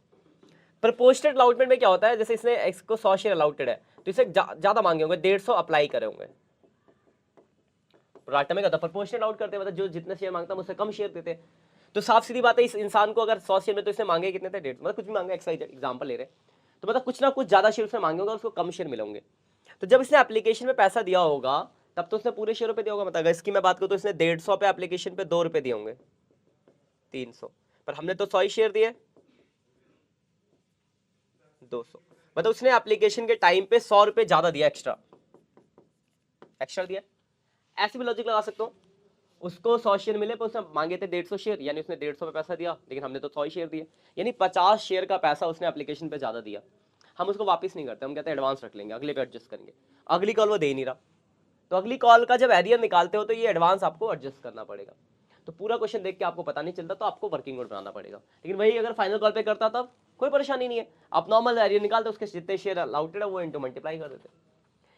S2: प्रपोर्शनेट अलाउटमेंट में क्या होता है, जैसे इसने एक्स को 100 शेयर अलाउटेड है तो इसे ज्यादा मांगे होंगे, 150 अप्लाई करे होंगे। प्रोराटा में क्या होता है, प्रपोर्शनेट आउट करते हैं, मतलब जो जितने शेयर मांगता है उससे कम शेयर देते। तो साफ सीधी बात है, इस इंसान को अगर 100 शेयर में तो इसने मांगे कितने थे, 150, मतलब कुछ भी मांगे, एग्जाम्पल ले रहे, तो मतलब कुछ ना कुछ ज्यादा शेयर उसने मांगे होंगे और उसको कम शेयर मिले होंगे। तो जब इसने एप्लीकेशन में पैसा दिया होगा तब तो उसने पूरे शेयरों पे दिया होगा। मतलब इसकी मैं बात करूं तो इसने 150 पे एप्लीकेशन पे 2 रुपए दिए होंगे, 300, पर हमने तो 100 ही शेयर दिए, 200, मतलब उसने एप्लीकेशन के टाइम पे 100 रुपए ज्यादा दिया, एक्स्ट्रा दिया। ऐसे भी लॉजिक लगा सकता हूं, उसको 100 शेयर मिले पर उसने मांगे थे 150 शेयर, यानी उसने 150 पे पैसा दिया, लेकिन हमने तो 100 ही शेयर दिए, यानी 50 शेयर का पैसा उसने एप्लीकेशन पे ज्यादा दिया। हम उसको वापस नहीं करते, हम कहते हैं एडवांस रख लेंगे, अगले पे एडजस्ट करेंगे। अगली कॉल वो दे ही नहीं रहा, तो अगली कॉल का जब एरियर निकालते हो तो ये एडवांस आपको एडजस्ट करना पड़ेगा। तो पूरा क्वेश्चन देख के आपको पता नहीं चलता, तो आपको वर्किंग नोट बनाना पड़ेगा। लेकिन वही अगर फाइनल कॉल पे करता तब कोई परेशानी नहीं है, आप नॉर्मल एरियर निकालते, उसके जितने शेयर अलाउटेड है वो इनटू मल्टीप्लाई कर देते।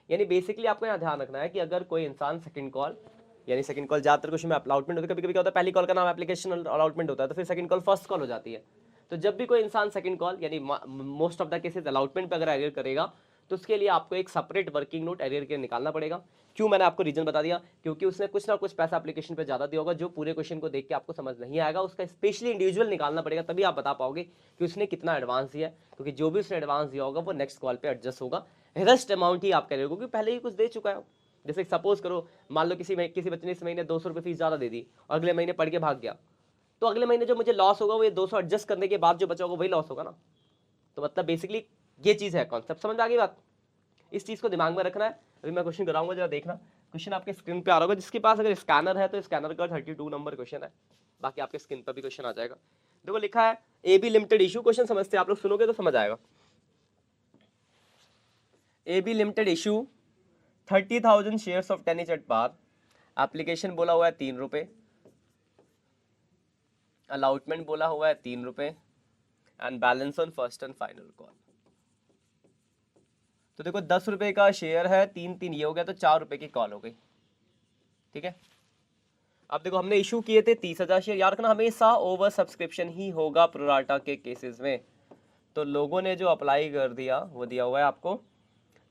S2: यानी बेसिकली आपको यहाँ ध्यान रखना है कि अगर कोई इंसान सेकंड कॉल, यानी सेकंड कॉल ज्यादातर क्वेश्चन में अलाउटमेंट होता है, कभी कभी क्या होता है पहली कॉल का नाम एप्लीकेशन अलाउटमेंट होता है, तो फिर सेकंड कॉल फर्स्ट कॉल हो जाती है। तो जब भी कोई इंसान सेकंड कॉल यानी most of the cases allotment पे अगर एरियर करेगा तो उसके लिए आपको एक सेपरेट वर्किंग नोट एरियर के निकालना पड़ेगा। क्यों, मैंने आपको रीजन बता दिया, क्योंकि उसने कुछ ना कुछ पैसा एप्लीकेशन पे ज्यादा दिया होगा जो पूरे क्वेश्चन को देख के आपको समझ नहीं आएगा, उसका स्पेशली इंडिविजुअल निकालना पड़ेगा, तभी आप बता पाओगे कि उसने कितना एडवांस दिया है। क्योंकि जो भी उसने एडवांस दिया होगा वो नेक्स्ट कॉल पे एडजस्ट होगा, रेस्ट अमाउंट ही आप करेंगे, क्योंकि पहले ही कुछ दे चुका है। जैसे सपोज करो, मान लो किसी बच्चे ने इस महीने 200 रुपये फीस ज्यादा दे दी और अगले महीने पढ़ के भाग गया, तो अगले महीने जो मुझे लॉस होगा वो ये 200 एडजस्ट करने के बाद जो बचा होगा वही लॉस होगा ना। तो मतलब बेसिकली ये चीज है, कॉन्सेप्ट समझ में आ गई बात, इस चीज को दिमाग में रखना है। अभी मैं क्वेश्चन कराऊंगा, जरा देखना, क्वेश्चन आपके स्क्रीन पे आ रहा होगा, जिसके पास अगर स्कैनर है तो स्कैनर का 32 नंबर क्वेश्चन है, बाकी आपके स्क्रीन पर भी क्वेश्चन आ जाएगा। देखो लिखा है AB लिमिटेड इशू, क्वेश्चन समझते हैं आप लोग, सुनोगे तो समझ आएगा। AB limited issue 30,000 shares of ten each at par, application बोला हुआ है 3 रुपए, अलाउटमेंट बोला हुआ है 3 रुपए, and balance on first and final call. तो देखो 10 रुपए का शेयर है, 3 ये हो गया, तो 4 रुपए की कॉल हो गई, ठीक है। अब देखो हमने इशू किए थे 30,000 शेयर, याद रखना हमेशा ओवर सब्सक्रिप्शन ही होगा प्रोराटा के केसेस में। तो लोगों ने जो अप्लाई कर दिया वो दिया हुआ है आपको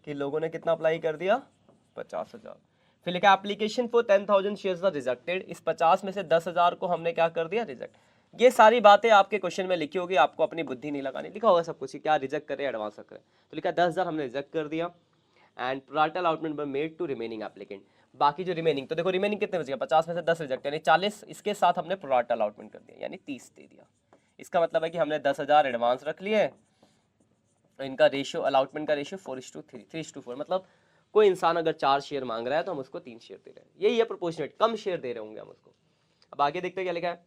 S2: कि लोगों ने कितना अप्लाई कर दिया, 50,000। फिर लिखा application for 10,000 shares are rejected, इस 50 में से 10,000 को हमने क्या कर दिया, रिजेक्ट। ये सारी बातें आपके क्वेश्चन में लिखी होगी, आपको अपनी बुद्धि नहीं लगानी, लिखा होगा सब कुछ, क्या रिजेक्ट करें एडवांस करें। तो लिखा 10,000 हमने रिजेक्ट कर दिया, and pro rata allotment made to remaining applicant. बाकी जो रिमेनिंग, तो देखो रिमेनिंग कितने बच गया, 50 में से 10 रिजेक्ट, यानी 40, इसके साथ हमने प्रोराटा अलाउटमेंट कर दिया, यानी 30 दे दिया। इसका मतलब है कि हमने 10,000 एडवांस रख लिए, इनका रेशियो, अलाउटमेंट का रेशियो 4:3, 3:4, मतलब कोई इंसान अगर 4 शेयर मांग रहा है तो हम उसको 3 शेयर दे रहे हैं, यही है प्रोपोर्शनेट, कम शेयर दे रहे होंगे हम उसको। अब आगे देखते हैं क्या लिखा है,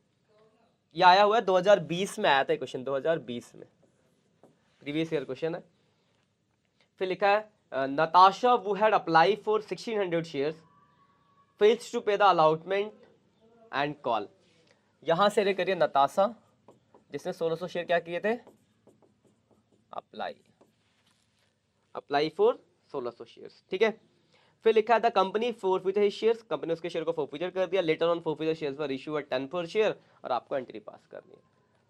S2: ये आया हुआ है 2020 में आया था क्वेश्चन, 2020 में प्रीवियस ईयर क्वेश्चन है। फिर लिखा है Natasha who had apply for 1600 shares, fails to pay the allotment and call. यहां से करिए नताशा जिसने 1600 शेयर क्या किए थे, अप्लाई फॉर 1600 शेयर्स, ठीक है। फिर लिखा है the company forfeited his shares, company उसके शेयर को फॉरफीटर कर दिया, later on forfeited shares were issue at 10 per share, और आपको एंट्री पास करनी है।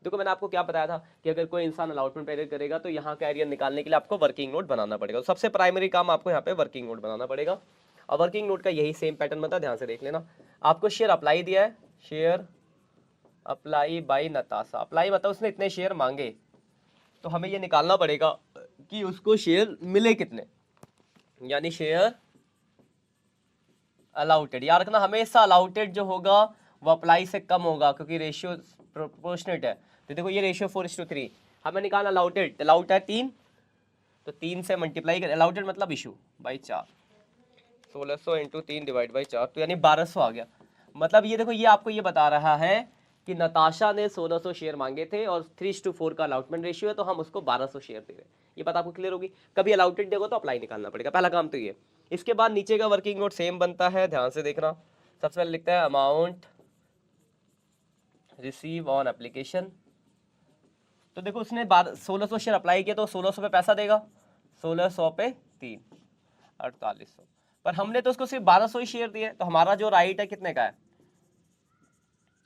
S2: देखो मैंने आपको क्या बताया था कि अगर कोई इंसान अलाउटमेंट पे एरियर करेगा तो यहाँ का एरियर निकालने के लिए आपको वर्किंग नोट बनाना पड़ेगा। तो सबसे प्राइमरी काम आपको यहाँ पे वर्किंग नोट बनाना पड़ेगा, और वर्किंग नोट का यही सेम पैटर्न बता, ध्यान से देख लेना। आपको शेयर अप्लाई दिया है, share apply by Natasha, apply मतलब उसने इतने शेयर मांगे, तो हमें ये निकालना पड़ेगा कि उसको शेयर मिले कितने, यानी शेयर अलाउटेड। याद रखना हमेशा अलाउटेड जो होगा वो अप्लाई से कम होगा, क्योंकि रेशियो प्रोपोर्शनेट है। तो देखो ये रेशियो 4:3, हमें निकालना अलाउटेड, अलाउट है 3, तो 3 से मल्टीप्लाई कर, अलाउटेड मतलब issue by 4, 1600 into 3 divide by 4, तो यानी 1200 आ गया। मतलब ये देखो ये आपको ये बता रहा है कि नताशा ने 1600 शेयर मांगे थे और 3:4 का अलाउटमेंट रेशियो है, तो हम उसको 1200 शेयर दे रहे हैं। ये बात आपको क्लियर होगी, कभी अलाउटेड देखो तो अप्लाई निकालना पड़ेगा, पहला काम तो ये। इसके बाद नीचे का वर्किंग नोट सेम बनता है, ध्यान से देखना। सबसे पहले लिखता है अमाउंट रिसीव ऑन एप्लीकेशन, तो देखो उसने 1600 शेयर अप्लाई किया तो 1600 पे पैसा देगा, 1600 पे 3, 4800, पर हमने तो उसको सिर्फ 1200 ही शेयर दिए, तो हमारा जो राइट है कितने का है,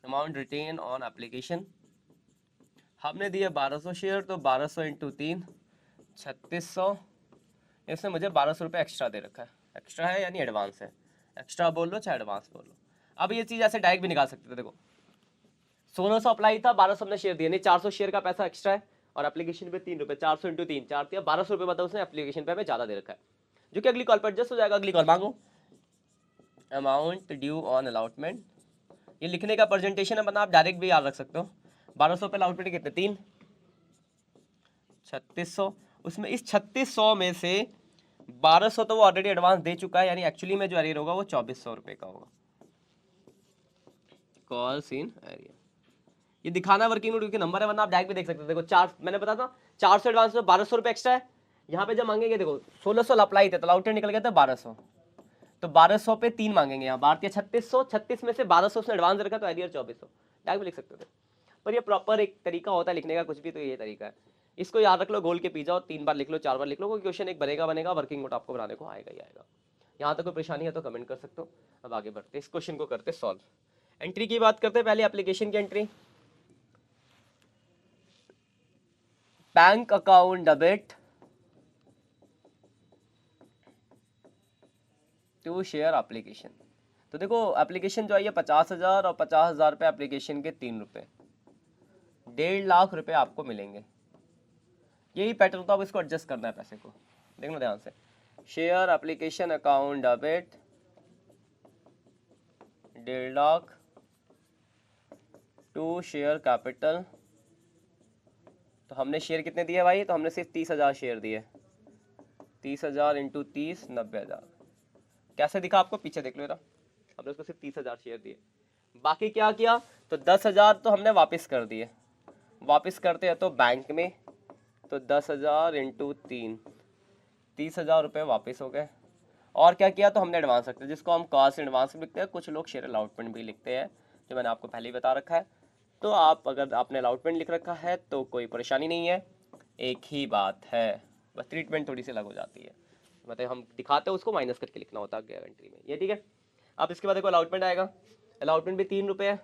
S2: अमाउंट रिटेन ऑन एप्लीकेशन हमने दिए 1200 शेयर, तो 1200 इंटू 3 3600। इसमें मुझे 1200 रुपये एक्स्ट्रा दे रखा है। एक्स्ट्रा है यानी एडवांस है, एक्स्ट्रा बोल लो चाहे एडवांस बोल लो। अब ये चीज़ ऐसे डायरेक्ट भी निकाल सकते थे। देखो 1600 अप्लाई था, 1200 हमने शेयर दिए, नहीं 400 शेयर का पैसा एक्स्ट्रा है और एप्लीकेशन पे 3 रुपये, 400 इंटू 3 4 दिया, 1200 रुपये मतलब उसने एप्लीकेशन पे हमें ज़्यादा दे रखा है, जो कि अगली कॉल पर एडजस्ट हो जाएगा। अगली कॉल मांगो अमाउंट ड्यू ऑन अलॉटमेंट। ये लिखने का प्रेजेंटेशन है, मतलब आप डायरेक्ट भी याद रख सकते हो। 1200 पे अलॉटमेंट कितने, 3 3600। उसमें इस 3600 में से 1200 तो वो ऑलरेडी एडवांस दे चुका है, यानी एक्चुअली में जो एरियर होगा वो 2400 रुपये का होगा। कॉल्स इन एरियर ये दिखाना वर्किंग नोट क्योंकि नंबर है, वरना आप डायरेक्ट भी देख सकते हो। देखो 4 मैंने बताया था 400 एडवांस में 1200 रुपये एक्स्ट्रा है। यहाँ पे जब मांगेंगे देखो 1600 अप्लाई थे तो आउटर निकल गया था 1200, तो 1200 पे 3 मांगेंगे। यहाँ बात किया 3600, 36 में से 1200 उसने एडवांस रखा तो एरियर 2400, डायरेक्ट भी लिख सकते थे। पर ये प्रॉपर एक तरीका होता है लिखने का, कुछ भी तो ये तरीका है। इसको याद रख लो, गोल के पी जाओ, 3 बार लिख लो 4 बार लिख लो, कोई क्वेश्चन एक बनेगा, वर्किंग नोट आपको बनाने को आएगा ही आएगा। यहाँ तक कोई परेशानी है तो कमेंट कर सकते हो। अब आगे बढ़ते इस क्वेश्चन को करते सॉल्व। एंट्री की बात करते हैं, पहले एप्लीकेशन की entry. Bank account debit to share application. तो देखो एप्लीकेशन जो है ये 50,000 और 50,000 रुपये एप्लीकेशन के 3 रुपये, 1.5 लाख रुपए आपको मिलेंगे। यही पैटर्न होता है, अब इसको एडजस्ट करना है पैसे को। देखना ध्यान से, share application account debit 1.5 lakh to share capital. तो हमने शेयर कितने दिए भाई, तो हमने सिर्फ 30,000 शेयर दिए, 30,000 इंटू 30 90,000। कैसे दिखा आपको, पीछे देख लो जरा, हमने उसको सिर्फ 30,000 शेयर दिए। बाकी क्या किया, तो 10,000 तो हमने वापस कर दिए, वापस करते हैं तो बैंक में, तो 10,000 इंटू 3 30,000 रुपये वापस हो गए। और क्या किया, तो हमने एडवांस रखते हैं, जिसको हम कॉस्ट एडवांस भी लिखते हैं, कुछ लोग शेयर अलॉटमेंट भी लिखते हैं, जो मैंने आपको पहले ही बता रखा है। तो आप अगर आपने अलॉटमेंट लिख रखा है तो कोई परेशानी नहीं है, एक ही बात है, बस ट्रीटमेंट थोड़ी सी अलग हो जाती है, मतलब हम दिखाते हैं उसको माइनस करके लिखना होता है गारंटी में, ये ठीक है। अब इसके बाद देखो अलॉटमेंट आएगा, अलॉटमेंट भी 3 रुपये है,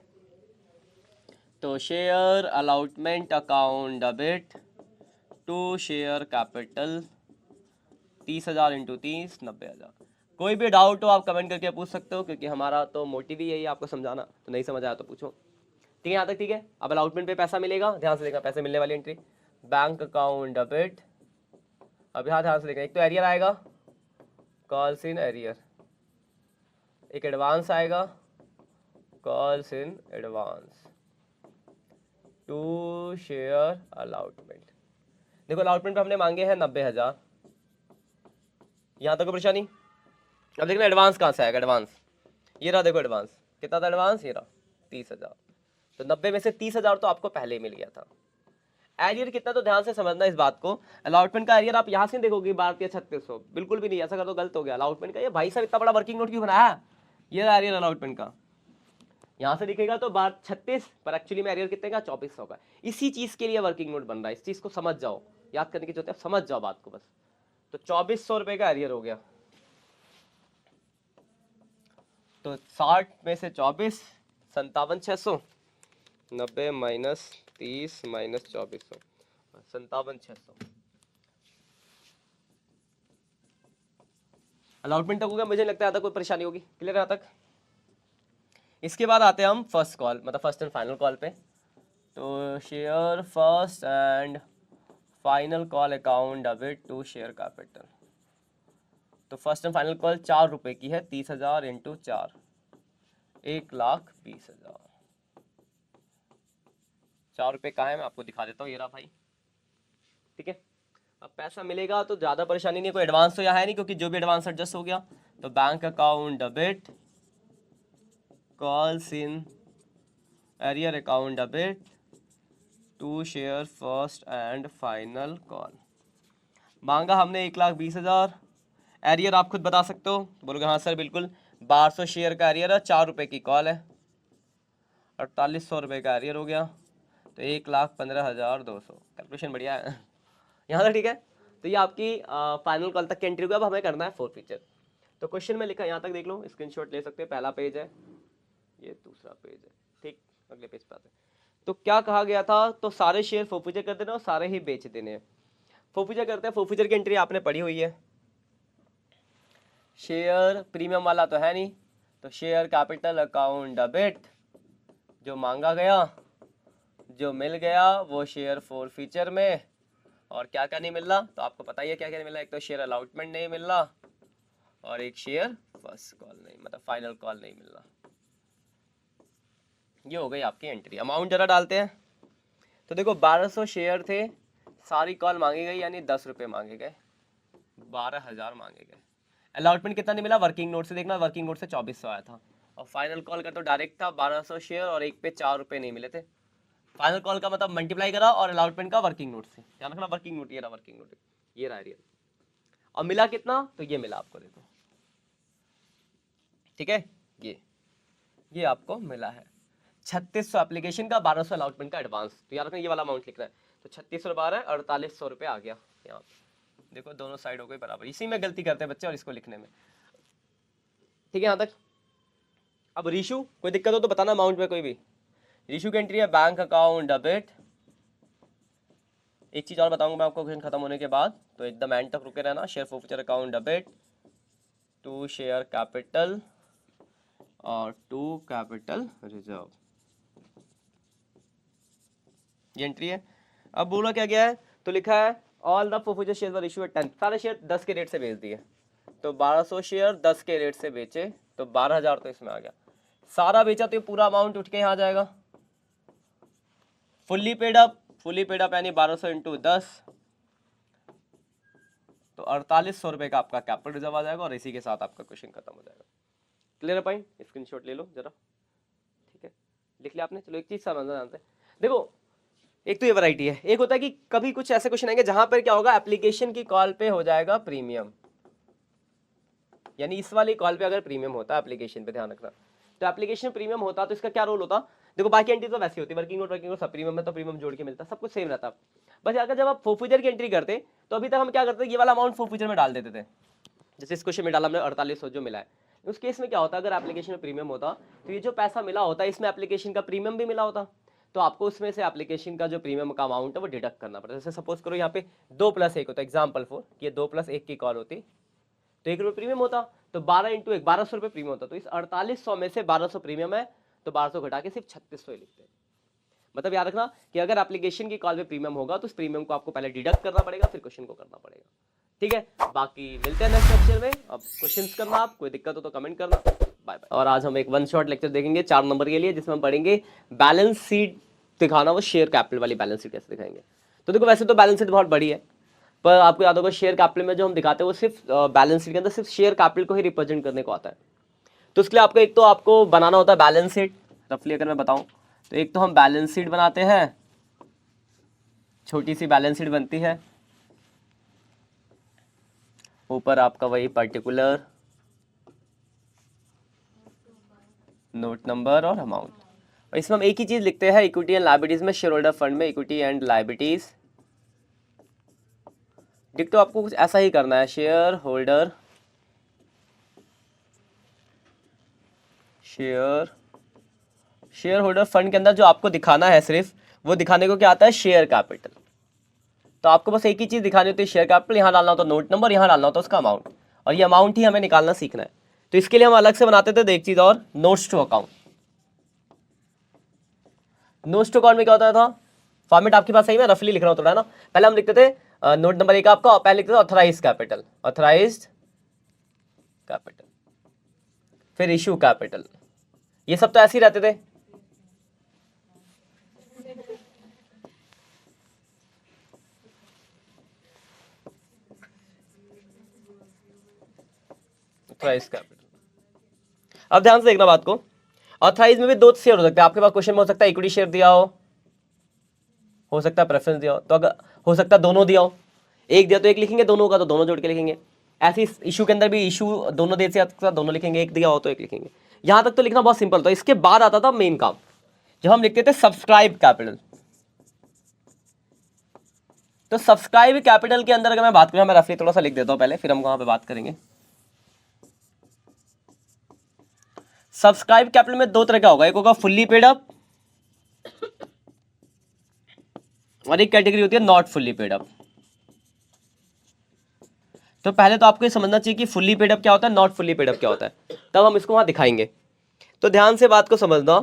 S2: तो share allotment account debit to share capital 30,000 into 30 90,000। कोई भी डाउट हो आप कमेंट करके पूछ सकते हो, क्योंकि हमारा तो मोटिव ही यही है आपको समझाना, तो नहीं समझ आया तो पूछो, ठीक है। यहाँ तक ठीक है। अब अलॉटमेंट पे पैसा मिलेगा, ध्यान से देखना, पैसे मिलने वाली एंट्री बैंक अकाउंट डेबिट। अब यहाँ ध्यान से देखना, एक तो एरियर आएगा कॉल्स इन एरियर, एक एडवांस आएगा calls in advance to share allotment. देखो अलॉटमेंट पे हमने मांगे हैं 90,000, यहाँ तक कोई परेशानी। अब देखना एडवांस कहाँ से आएगा, एडवांस ये रहा, देखो एडवांस कितना था, एडवांस ये रहा 30,000, तो 90 में से 30,000 तो आपको पहले ही मिल गया था। एरियर कितना, तो ध्यान से समझना इस बात को, अलॉटमेंट का एरियर आप यहाँ से देखोगे 12,3600, बिल्कुल भी नहीं, ऐसा कर दो गलत हो गया। अलॉटमेंट का ये भाई साहब इतना बड़ा वर्किंग नोट क्यों बनाया, ये एरियर अलॉटमेंट का यहाँ से दिखेगा तो 1236, पर एक्चुअली में एरियर कितने का 2400 का। इसी चीज के लिए वर्किंग नोट बन रहा है, इस चीज को समझ जाओ, याद करने की जरूरत है, समझ जाओ बात को बस। तो 2400 रुपए का एरियर हो गया, तो 60 में से 24 57,600, 90 माइनस 30 माइनस 2400 57,600। अलॉटमेंट तक हो गया, मुझे लगता है कोई परेशानी होगी, क्लियर है यहाँ तक। इसके बाद आते हैं हम फर्स्ट कॉल, मतलब फर्स्ट एंड फाइनल कॉल पे। तो share first and final call account debit to share capital. तो फर्स्ट एंड फाइनल कॉल 4 रुपये की है, 30,000 इंटू 4 1,20,000। 4 रुपये का है, मैं आपको दिखा देता हूँ, ये रहा भाई, ठीक है। अब पैसा मिलेगा तो ज़्यादा परेशानी नहीं, कोई एडवांस तो यहाँ है नहीं, क्योंकि जो भी एडवांस एडजस्ट हो गया। तो bank account debit calls in arrear account debit to share first and final call. मांगा हमने 1,20,000, एरियर आप खुद बता सकते हो, बोलोगे हाँ सर बिल्कुल, 1200 शेयर का एरियर है, 4 रुपये की कॉल है, 4800 रुपये का एरियर हो गया, तो 1,15,200। कैलकुलेशन बढ़िया है यहाँ तक, ठीक है। तो ये आपकी फाइनल कॉल तक की एंट्री होगी। अब हमें करना है फोर्थ फीचर। तो क्वेश्चन में लिखा, यहाँ तक देख लो, स्क्रीनशॉट ले सकते हैं, पहला पेज है, ये दूसरा पेज है, ठीक। अगले पेज पे आते हैं। तो क्या कहा गया था, तो सारे शेयर फोर्फीचर कर देने और सारे ही बेच देने हैं। फोर्फीचर करते हैं, फोर्फीचर की एंट्री आपने पढ़ी हुई है। शेयर प्रीमियम वाला तो है नहीं, तो शेयर कैपिटल अकाउंट डेबिट, जो मांगा गया जो मिल गया वो शेयर फोर्फीचर में। और क्या क्या नहीं मिल रहा, तो आपको पता ही है क्या क्या नहीं मिल रहा। एक तो शेयर अलॉटमेंट नहीं मिल रहा और एक शेयर फर्स्ट कॉल नहीं, मतलब फाइनल कॉल नहीं मिल रहा। ये हो गई आपकी एंट्री। अमाउंट जरा डालते हैं। तो देखो 1200 शेयर थे, सारी कॉल मांगी गई यानी 10 रुपये मांगे गए, 12,000 मांगे गए। अलॉटमेंट कितना नहीं मिला, वर्किंग नोट से देखना, वर्किंग नोट से 2400 आया था। और फाइनल कॉल का तो डायरेक्ट था 1200 शेयर और एक पे 4 रुपये नहीं मिले थे। फाइनल कॉल का मतलब मल्टीप्लाई करा और अलॉटमेंट का वर्किंग नोट से, ध्यान रखना वर्किंग नोट, ये रहा वर्किंग नोट, ये रहा रियल। और मिला कितना, तो ये मिला आपको, देखो ठीक है, ये आपको मिला है 3600 एप्लीकेशन का, 1200 अलॉटमेंट का एडवांस। तो यार ये वाला अमाउंट लिख रहा है, तो 3600 12 4800 रुपये आ गया यहाँ पे। देखो दोनों साइड हो गई बराबर, इसी में गलती करते हैं बच्चे और इसको लिखने में। ठीक है यहाँ तक। अब रीशू, कोई दिक्कत हो तो बताना अमाउंट में कोई भी। रीशू की एंट्री है बैंक अकाउंट डेबिट। एक चीज़ और बताऊंगा मैं आपको क्वेश्चन खत्म होने के बाद, तो एकदम एंड तक रुके रहना। Share forfeiture account debit to share capital और टू कैपिटल रिजर्व, ये एंट्री है। अब बोला क्या गया है, तो लिखा है all the forfeiture share were issue at 10, सारे शेयर 10 के रेट से बेच दिए। तो 1200 शेयर 10 के रेट से बेचे तो 12,000 तो इसमें आ गया। सारा बेचा तो ये पूरा अमाउंट उठ के यहाँ आ जाएगा। फुल्ली पेड अप यानी 1200 इंटू 10, तो 4800 रुपये का आपका कैपिटल रिजर्व आ जाएगा और इसी के साथ आपका क्वेश्चन खत्म हो जाएगा। क्लियर है पॉइंट, स्क्रीनशॉट ले लो जरा, ठीक है, लिख लिया आपने। चलो एक चीज समझना जानते हैं, देखो एक तो ये वैरायटी है, एक होता है कि कभी कुछ ऐसे क्वेश्चन आएंगे जहां पर क्या होगा, एप्लीकेशन की कॉल पे हो जाएगा प्रीमियम, यानी इस वाली कॉल पे अगर प्रीमियम होता है एप्लीकेशन पे, ध्यान रखना। तो एप्लीकेशन प्रीमियम होता तो इसका क्या रोल होता, देखो बाकी एंट्री तो वैसी होती है, वर्किंग नोट सब प्रीमियम में तो प्रीमियम जोड़ के मिलता, सब कुछ सेम रहता। बस अगर जब आप फोर्फीचर की एंट्री करते तो अभी तक हम क्या करते, ये वाला अमाउंट फोर्फीचर में डाल देते थे। जैसे इस क्वेश्चन में डाला हमने 4800 जो मिला है, उस केस में क्या होता, अगर एप्लीकेशन में प्रीमियम होता तो ये जो पैसा मिला होता इसमें एप्लीकेशन का प्रीमियम भी मिला होता, तो आपको उसमें से एप्लीकेशन का जो प्रीमियम का अमाउंट है वो डिडक्ट करना पड़ता है। जैसे सपोज करो यहाँ पे 2+1 होता है, एग्जाम्पल फॉर ये 2+1 की कॉल होती तो 1 रुपये प्रीमियम होता, तो 12 इंटू 1 1200 रुपये प्रीमियम होता। तो इस 4800 में से 1200 प्रीमियम है, तो 1200 घटा के सिर्फ 3600 ही लिखते हैं। मतलब याद रखना कि अगर एप्लीकेशन की कॉल पे प्रीमियम होगा तो उस प्रीमियम को आपको पहले डिडक्ट करना पड़ेगा, फिर क्वेश्चन को करना पड़ेगा। ठीक है, बाकी मिलते हैं नेक्स्ट लेक्चर में। अब क्वेश्चंस करना, आप कोई दिक्कत हो तो कमेंट करना। Bye bye. और आज हम एक 1 शॉट लेक्चर देखेंगे 4 नंबर के लिए, जिसमें हम पढ़ेंगे बैलेंस शीट दिखाना, वो शेयर कैपिटल वाली बैलेंस शीट कैसे दिखाएंगे। तो देखो वैसे तो बैलेंस शीट बहुत बड़ी है, पर आपको याद होगा शेयर कैपिटल में जो हम दिखाते हैं वो सिर्फ बैलेंस शीट के अंदर सिर्फ शेयर कैपिटल को ही रिप्रेजेंट करने को आता है। तो इसके लिए आपको एक तो आपको बनाना होता है बैलेंस शीट। रफली अगर मैं बताऊं तो एक तो हम बैलेंस शीट बनाते हैं, छोटी सी बैलेंस शीट बनती है, ऊपर आपका वही पर्टिकुलर नोट नंबर और अमाउंट, और इसमें हम एक ही चीज लिखते हैं इक्विटी एंड लायबिलिटीज में, शेयर होल्डर फंड में इक्विटी एंड लायबिलिटीज। डिक्टो आपको कुछ ऐसा ही करना है, शेयर होल्डर फंड के अंदर जो आपको दिखाना है सिर्फ वो दिखाने को क्या आता है, शेयर कैपिटल। तो आपको बस एक ही चीज दिखानी होती है, शेयर कैपिटल, यहाँ डालना होता है नोट नंबर, यहाँ डालना होता है उसका अमाउंट, और ये अमाउंट ही हमें निकालना सीखना है। तो इसके लिए हम अलग से बनाते थे, तो एक चीज और, notes to account. Notes to account में क्या होता था, फॉर्मेट आपके पास सही में रफली लिख रहा हूँ थोड़ा ना। पहले हम लिखते थे नोट नंबर 1 आपका, और पहले लिखते थे ऑथराइज्ड कैपिटल, फिर इशू कैपिटल, ये सब तो ऐसे ही रहते थे। Authorised capital. अब ध्यान से देखना बात को, ऑथराइज में भी 2 शेयर हो सकते हैं आपके पास। क्वेश्चन में हो सकता है इक्विटी शेयर दिया हो सकता है प्रेफरेंस दिया हो, तो अगर हो सकता है दोनों दिया हो, एक दिया तो एक लिखेंगे, दोनों का तो दोनों जोड़ के लिखेंगे। ऐसे इशू के अंदर भी इशू दोनों दे से दोनों लिखेंगे, एक दिया हो तो एक लिखेंगे। यहां तक तो लिखना बहुत सिंपल था। इसके बाद आता था मेन काम, जब हम लिखते थे सब्सक्राइब कैपिटल। तो सब्सक्राइब कैपिटल के अंदर अगर मैं बात करूं, मैं रफली थोड़ा सा लिख देता हूं पहले, फिर हम वहां पे बात करेंगे। सब्सक्राइब कैपिटल में 2 तरह का होगा, एक होगा फुल्ली पेड अप और एक कैटेगरी होती है नॉट फुल्ली पेड अप। तो पहले तो आपको ये समझना चाहिए कि फुल्ली पेड अप क्या होता है, नॉट फुल्ली पेड अप क्या होता है, तब हम इसको वहां दिखाएंगे। तो ध्यान से बात को समझना।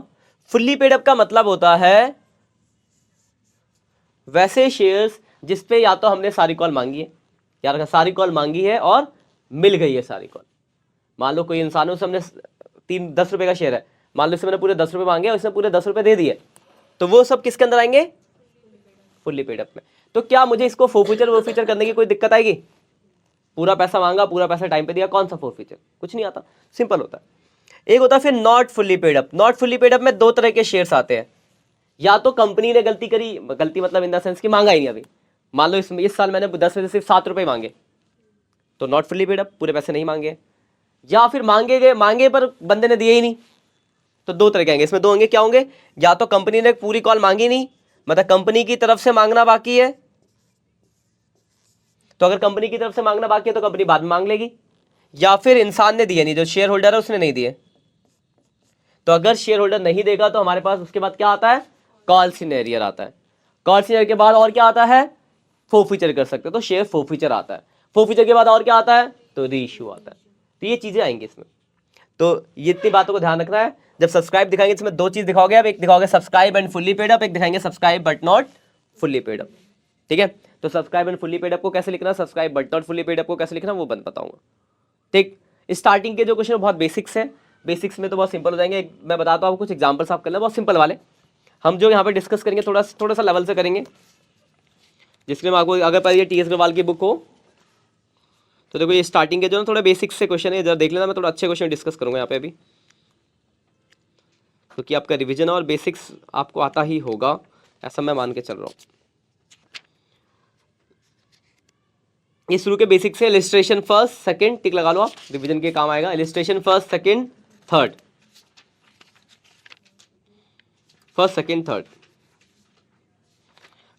S2: फुल्ली पेड अप का मतलब होता है वैसे शेयर्स जिसपे या तो हमने सारी कॉल मांगी है, यार सारी कॉल मांगी है और मिल गई है सारी कॉल। मान लो कोई इंसान है, उससे हमने 10 रुपए का शेयर है, मान लो इससे मैंने पूरे 10 रुपए मांगे और इसने पूरे 10 रुपए दे दिए, तो वो सब किसके अंदर आएंगे, फुल्ली पेड अप में। तो क्या मुझे इसको फोरफीचर वोरफीचर करने की कोई दिक्कत आएगी? पूरा पैसा मांगा, पूरा पैसा टाइम पे दिया, कौन सा फोरफीचर? कुछ नहीं आता, सिंपल होता है। एक होता है फिर not fully paid up. Not fully paid up में दो तरह के शेयर्स आते हैं। या तो कंपनी ने गलती करी, गलती मतलब इन द सेंस कि मांगा ही नहीं अभी, मान लो इस साल मैंने 10 में से सिर्फ 7 रुपए मांगे, तो नॉट फुल्ली पेड अप, पूरे पैसे नहीं मांगे। या फिर मांगे पर बंदे ने दिए ही नहीं, तो दो तरह के आएंगे, इसमें दो होंगे। क्या होंगे? या तो कंपनी ने पूरी कॉल मांगी नहीं, मतलब कंपनी की तरफ से मांगना बाकी है, तो अगर कंपनी की तरफ से मांगना बाकी है तो कंपनी बाद में मांग लेगी। या फिर इंसान ने दिए नहीं, जो शेयर होल्डर है उसने नहीं दिए, तो अगर शेयर होल्डर नहीं देगा तो हमारे पास उसके बाद क्या आता है, कॉल सिनेरियर आता है। कॉल सिनेरियर के बाद और क्या आता है, फोरफीचर कर सकते हो, तो शेयर फोरफीचर आता है। फोरफीचर के बाद और क्या आता है, तो रीइश्यू आता है। तो ये चीजें आएंगी इसमें, तो ये इतनी बातों को ध्यान रखना है। जब सब्सक्राइब दिखाएंगे इसमें दो चीज दिखाओगे आप, एक दिखाओगे subscribe and fully paid up, एक दिखाएंगे subscribe but not fully paid up. ठीक है, तो subscribe and fully paid up को कैसे लिखना, subscribe but not fully paid up को कैसे लिखना, वो बंद बताऊंगा। ठीक, स्टार्टिंग के जो क्वेश्चन बहुत बेसिक्स है, बेसिक्स में तो बहुत सिंपल हो जाएंगे। मैं बताता हूँ आपको, कुछ एग्जांपल्स आप कर लें बहुत सिंपल वाले। हम जो यहाँ पे डिस्कस करेंगे थोड़ा सा लेवल से करेंगे, जिसमें मैं आपको, अगर पर ये टीएस अग्रवाल की बुक हो तो देखो ये स्टार्टिंग के जो ना थोड़ा बेसिक्स से क्वेश्चन है, जरा देख लेना। मैं थोड़ा अच्छे क्वेश्चन डिस्कस करूंगा यहाँ पे अभी, क्योंकि आपका रिवीजन और बेसिक्स आपको आता ही होगा, ऐसा मैं मान के चल रहा हूँ। ये शुरू के बेसिक से, इलिस्ट्रेशन फर्स्ट सेकंड, टिक लगा लो आप, रिवीजन के काम आएगा। Illustration first second third, first second third.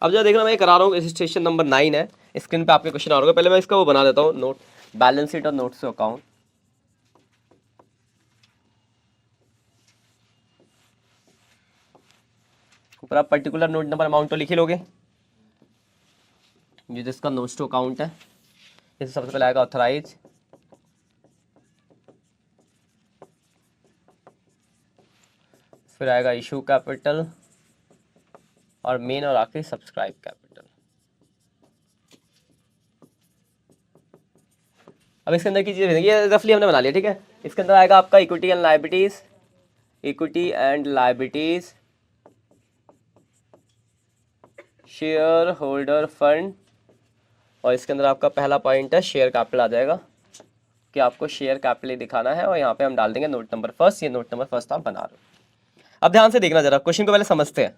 S2: अब जरा देखना, मैं ये करा रहा हूँ, इलिस्ट्रेशन नंबर 9 है, स्क्रीन पे आपके क्वेश्चन आ रहा होगा। पहले मैं इसका वो बना देता हूँ नोट, बैलेंस शीट और नोट्स टू अकाउंट। ऊपर आप पर्टिकुलर नोट नंबर अमाउंट तो लिख ही लोगे, ये जिसका नोट्स टू अकाउंट है। इसे सबसे पहले आएगा ऑथराइज, फिर आएगा इशू कैपिटल, और मेन और आखिरी सब्सक्राइब कैपिटल। अब इसके अंदर की चीजें ये रफली हमने बना लिया, ठीक है। इसके अंदर आएगा आपका equity and liabilities, equity and liabilities, share holder fund, और इसके अंदर आपका पहला पॉइंट है शेयर कैपिटल आ जाएगा, कि आपको शेयर कैपिटल दिखाना है, और यहाँ पे हम डाल देंगे नोट नंबर फर्स्ट। ये नोट नंबर फर्स्ट आप बना रहे हो। अब ध्यान से देखना जरा, क्वेश्चन को पहले समझते हैं,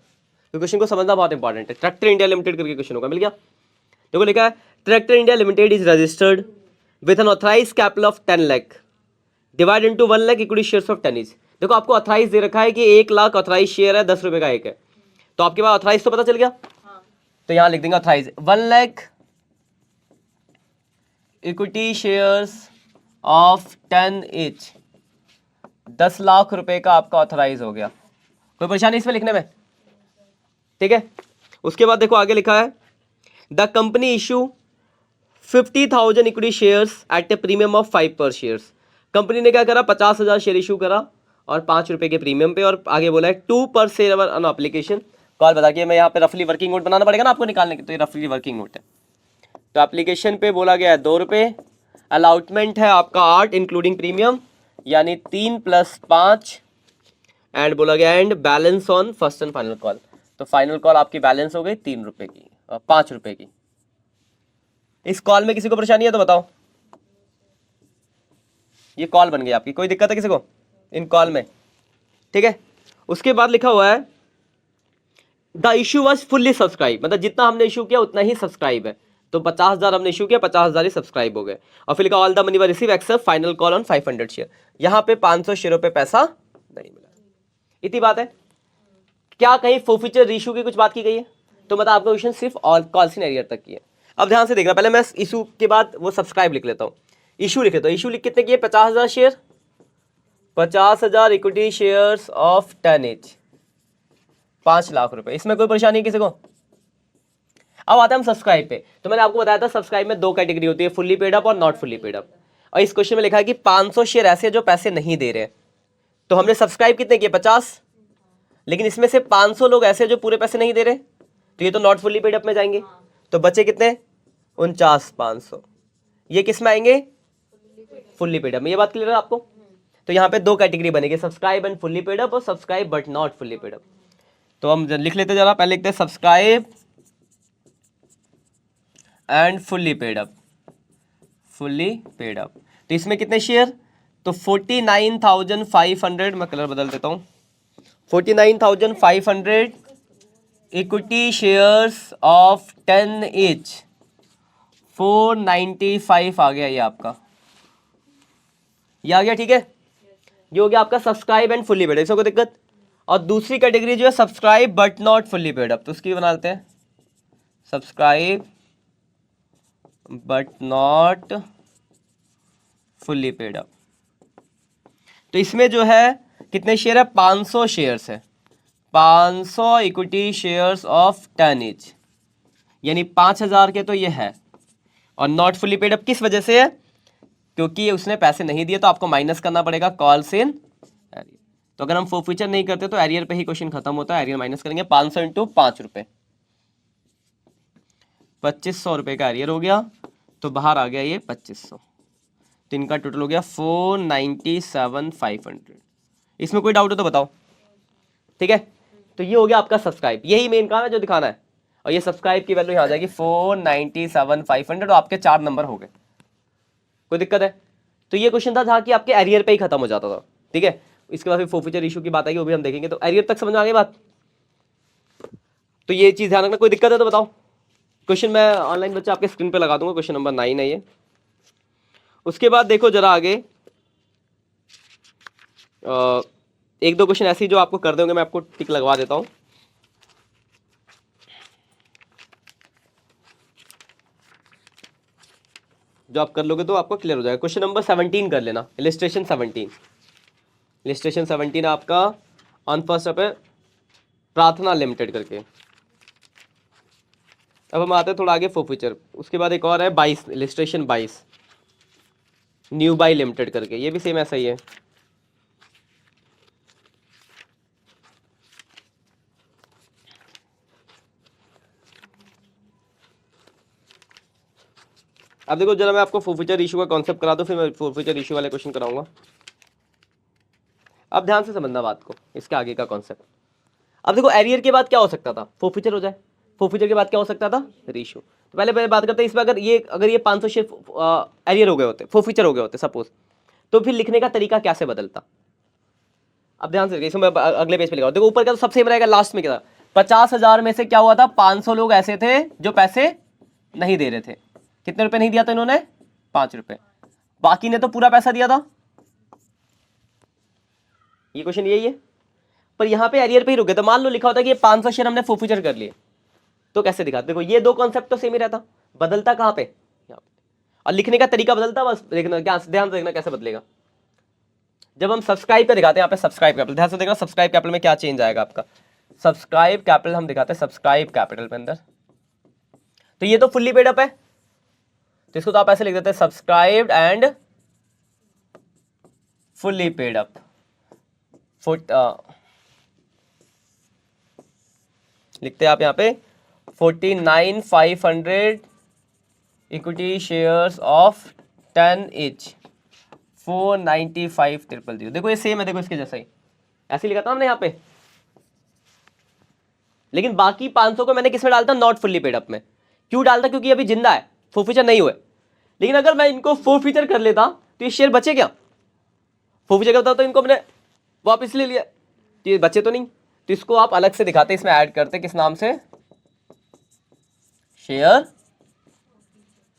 S2: तो क्वेश्चन को समझना बहुत इंपॉर्टेंट है। ट्रैक्टर इंडिया लिमिटेड करके क्वेश्चन होगा, मिल गया। देखो लिखा है, tractor India limited is registered with an authorise capital of 10 lakh divide into 1 lakh equity shares of 10 each. देखो आपको ऑथराइज दे रखा है कि 1 लाख ऑथराइज शेयर है, 10 रुपए का एक है, तो आपके पास ऑथराइज तो पता चल गया। तो यहाँ लिख देंगे authorise 1 lakh equity shares of 10 each, 10 lakh रुपए का आपका ऑथराइज हो गया। कोई परेशानी इसमें लिखने में? ठीक है। उसके बाद देखो आगे लिखा है, the company issue 50,000 equity shares at a premium of 5 पर शेयर्स। कंपनी ने क्या करा, 50,000 शेयर इशू करा और 5 रुपए के प्रीमियम पे, और आगे बोला है 2 पर शेयर ऑन एप्लीकेशन। कॉल बता के मैं यहाँ पे रफली वर्किंग नोट बनाना पड़ेगा ना आपको निकालने की, तो ये रफली वर्किंग नोट है। तो एप्लीकेशन पे बोला गया है 2 रुपए, अलाउटमेंट है आपका 8 इंक्लूडिंग प्रीमियम, यानी 3 + 5, एंड बोला गया and balance on first and final call. तो फाइनल कॉल आपकी बैलेंस हो गई 3 रुपए की और 5 रुपए की। इस कॉल में किसी को परेशानी है तो बताओ, ये कॉल बन गई आपकी, कोई दिक्कत है किसी को इन कॉल में? ठीक है। उसके बाद लिखा हुआ है the issue was fully subscribe, मतलब जितना हमने इशू किया उतना ही सब्सक्राइब है। तो 50,000 हमने इशू किया, 50,000 ही सब्सक्राइब हो गए। और फिर लिखा all the money were received except final call on 500 share. यहाँ पे 500 शेयरों पे पैसा नहीं मिला। इतनी बात है। क्या कहीं फोरफीचर रीइश्यू की कुछ बात की गई है? तो मतलब आपका क्वेश्चन सिर्फ कॉल सिनेरियर तक की है। अब ध्यान से देखना, पहले मैं इशू के बाद वो सब्सक्राइब लिख लेता हूँ, इशू लिख लेता हूँ। इशू लिख कितने की है? 50,000 share, 50,000 equity shares of 10 each, 5 lakh रुपए। इसमें कोई परेशानी किसी को? अब आते हैं हम सब्सक्राइब पे। तो मैंने आपको बताया था सब्सक्राइब में दो कैटेगरी होती है, फुल्ली पेड अप और नॉट फुल्ली पेड अप। और इस क्वेश्चन में लिखा है कि 500 शेयर ऐसे हैं जो पैसे नहीं दे रहे हैं। तो हमने सब्सक्राइब कितने किए, 50, लेकिन इसमें से 500 लोग ऐसे हैं जो पूरे पैसे नहीं दे रहे, तो ये तो नॉट फुल्ली पेड अप में जाएंगे। तो बचे कितने, 49,500, ये किस में आएंगे, फुल्ली पेड अप में। ये बात क्लियर है आपको। तो यहाँ पे दो कैटेगरी बनेगी, subscribe and fully paid up और subscribe but not fully paid up. तो हम लिख लेते जरा, पहले लिखते हैं subscribe and fully paid up, fully paid up. तो इसमें कितने शेयर, तो 49,500, मैं कलर बदल देता हूँ, 49,500 इक्विटी शेयर्स ऑफ 10 each, 495 आ गया ये आपका, ये आ गया, ठीक है। ये हो गया आपका सब्सक्राइब एंड फुल्ली पेड, इसको कोई दिक्कत। और दूसरी कैटेगरी जो है subscribe but not fully paid up, तो उसकी बना लेते हैं subscribe but not fully paid up. तो इसमें जो है कितने शेयर है, 500 शेयर्स है, 500 इक्विटी शेयर्स ऑफ 10 each, यानी 5,000 के तो ये है। और नॉट फुल्ली पेड अप किस वजह से है, क्योंकि उसने पैसे नहीं दिए, तो आपको माइनस करना पड़ेगा कॉल्स इन एरियर। तो अगर हम फोरफीचर नहीं करते तो एरियर पे ही क्वेश्चन खत्म होता है, एरियर माइनस करेंगे, 500 इंटू 5 रुपये, 2500 रुपये का एरियर हो गया, तो बाहर आ गया ये 2500, तो इनका टोटल हो गया 497,500। इसमें कोई डाउट हो तो बताओ, ठीक है। तो ये हो गया आपका सब्सक्राइब, यही मेन काम है जो दिखाना है। और ये सब्सक्राइब की वैल्यू यहाँ आ जाएगी 497,500, और आपके 4 नंबर हो गए, कोई दिक्कत है। तो ये क्वेश्चन था जहाँ कि आपके एरियर पे ही खत्म हो जाता था, ठीक है। इसके बाद फिर फोरफीचर इशू की बात आएगी, वो भी हम देखेंगे। तो एरियर तक समझ में आ गई बात, तो ये चीज़ ध्यान रखना। कोई दिक्कत है तो बताओ। क्वेश्चन मैं ऑनलाइन बच्चा आपके स्क्रीन पे लगा दूंगा, क्वेश्चन नंबर 9 है ये। उसके बाद देखो जरा आगे, एक दो क्वेश्चन ऐसे ही जो आपको कर दोगे, मैं आपको टिक लगवा देता हूँ। जो आप कर लोगे तो आपको क्लियर हो जाएगा। क्वेश्चन नंबर 17 कर लेना, इलिस्ट्रेशन 17। इलिस्ट्रेशन 17 आपका ऑन फर्स्ट स्टेप है, प्रार्थना लिमिटेड करके। अब हम आते हैं थोड़ा आगे फोरफीचर, उसके बाद एक और है 22, इलिस्ट्रेशन 22, न्यू बाई लिमिटेड करके, ये भी सेम ऐसा ही है। अब देखो जरा मैं आपको फोरफीचर इशू का कॉन्सेप्ट करा दूं, फिर मैं फोरफीचर इशू वाले क्वेश्चन कराऊंगा। अब ध्यान से समझना बात को, इसके आगे का कॉन्सेप्ट। अब देखो एरियर के बाद क्या हो सकता था, फोरफीचर हो जाए, फोरफीचर के बाद क्या हो सकता था, रीइशू। तो पहले बात करते हैं इसमें, अगर ये 500 शेयर एरियर हो गए होते, फोरफीचर हो गए होते सपोज, तो फिर लिखने का तरीका कैसे बदलता। अब ध्यान से, इसमें अगले पेज पे लिखा, देखो ऊपर का तो सब सेम रहेगा, लास्ट में क्या था, 50,000 में से क्या हुआ था, 500 लोग ऐसे थे जो पैसे नहीं दे रहे थे। कितने रुपए नहीं दिया था इन्होंने, 5 रुपए, बाकी ने तो पूरा पैसा दिया था। ये क्वेश्चन यही है, पर यहाँ पे एरियर पे ही रुके। तो मान लो लिखा होता है कि ये 500 शेयर हमने फोरफीचर कर लिए, तो कैसे दिखाते, देखो ये दो कॉन्सेप्ट तो सेम ही रहता, बदलता कहाँ पे, यहाँ पे। और लिखने का तरीका बदलता, बस देखना, क्या ध्यान से देखना कैसे बदलेगा। जब हम सब्सक्राइब पे दिखाते हैं, यहाँ पे सब्सक्राइब कैपिटल, ध्यान से देखना सब्सक्राइब कैपिटल में क्या चेंज आएगा आपका। सब्सक्राइब कैपिटल हम दिखाते हैं सब्सक्राइब कैपिटल पे अंदर, तो ये तो फुल्ली पेड अप है, तो इसको तो आप ऐसे लिख देते हैं subscribed and fully paid up. लिखते हैं आप यहाँ पे 49,500 इक्विटी शेयर्स ऑफ 10 each, 495,000। देखो ये सेम है, देखो इसके जैसा ही ऐसे लिखा था हमने यहाँ पे, लेकिन बाकी 500 को मैंने किस में डालता, नॉट फुल्ली पेड अप में। क्यों डालता, क्योंकि अभी जिंदा है, फोरफीचर नहीं हुए। लेकिन अगर मैं इनको फोरफीचर कर लेता तो ये शेयर बचे क्या, फोरफीचर करता तो इनको मैंने वापस ले लिया, तो ये बचे तो नहीं। तो इसको आप अलग से दिखाते, इसमें ऐड करते, किस नाम से, शेयर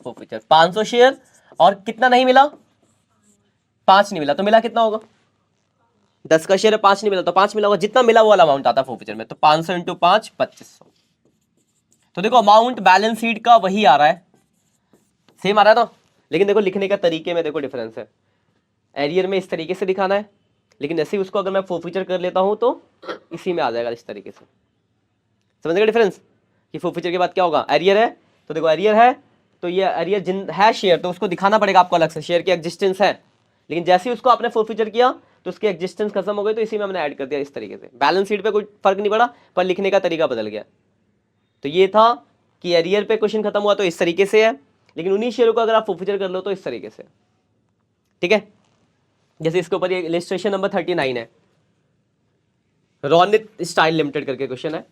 S2: फोरफीचर। 500 शेयर और कितना नहीं मिला, 5 नहीं मिला, तो मिला कितना होगा, 10 का शेयर है, 5 नहीं मिला तो 5 मिला होगा, जितना मिला वो वाला अमाउंट आता है फोरफीचर में। तो 500 इंटू 5, 2500। तो देखो अमाउंट बैलेंस शीट का वही आ रहा है, सेम आ रहा है, तो लेकिन देखो लिखने का तरीके में देखो डिफरेंस है। एरियर में इस तरीके से दिखाना है, लेकिन जैसे ही उसको अगर मैं फोरफीचर कर लेता हूं तो इसी में आ जाएगा इस तरीके से, समझ गए डिफरेंस। कि फोर्फिचर के बाद क्या होगा, एरियर है, तो देखो एरियर है तो ये एरियर जिन है शेयर तो उसको दिखाना पड़ेगा आपको अलग से, शेयर की एग्जिस्टेंस है, लेकिन जैसे ही उसको आपने फोर्फिचर किया तो उसकी एग्जिस्टेंस खत्म हो गई, तो इसी में हमने ऐड कर दिया इस तरीके से। बैलेंस शीट पे कोई फर्क नहीं पड़ा, पर लिखने का तरीका बदल गया। तो ये था कि एरियर पे क्वेश्चन खत्म हुआ तो इस तरीके से है, लेकिन उन्हीं शेयरों को अगर आप फोर्फिचर कर लो तो इस तरीके से, ठीक है। जैसे इसके ऊपर ये इलस्ट्रेशन नंबर 39 है, रोनित स्टाइल लिमिटेड करके क्वेश्चन है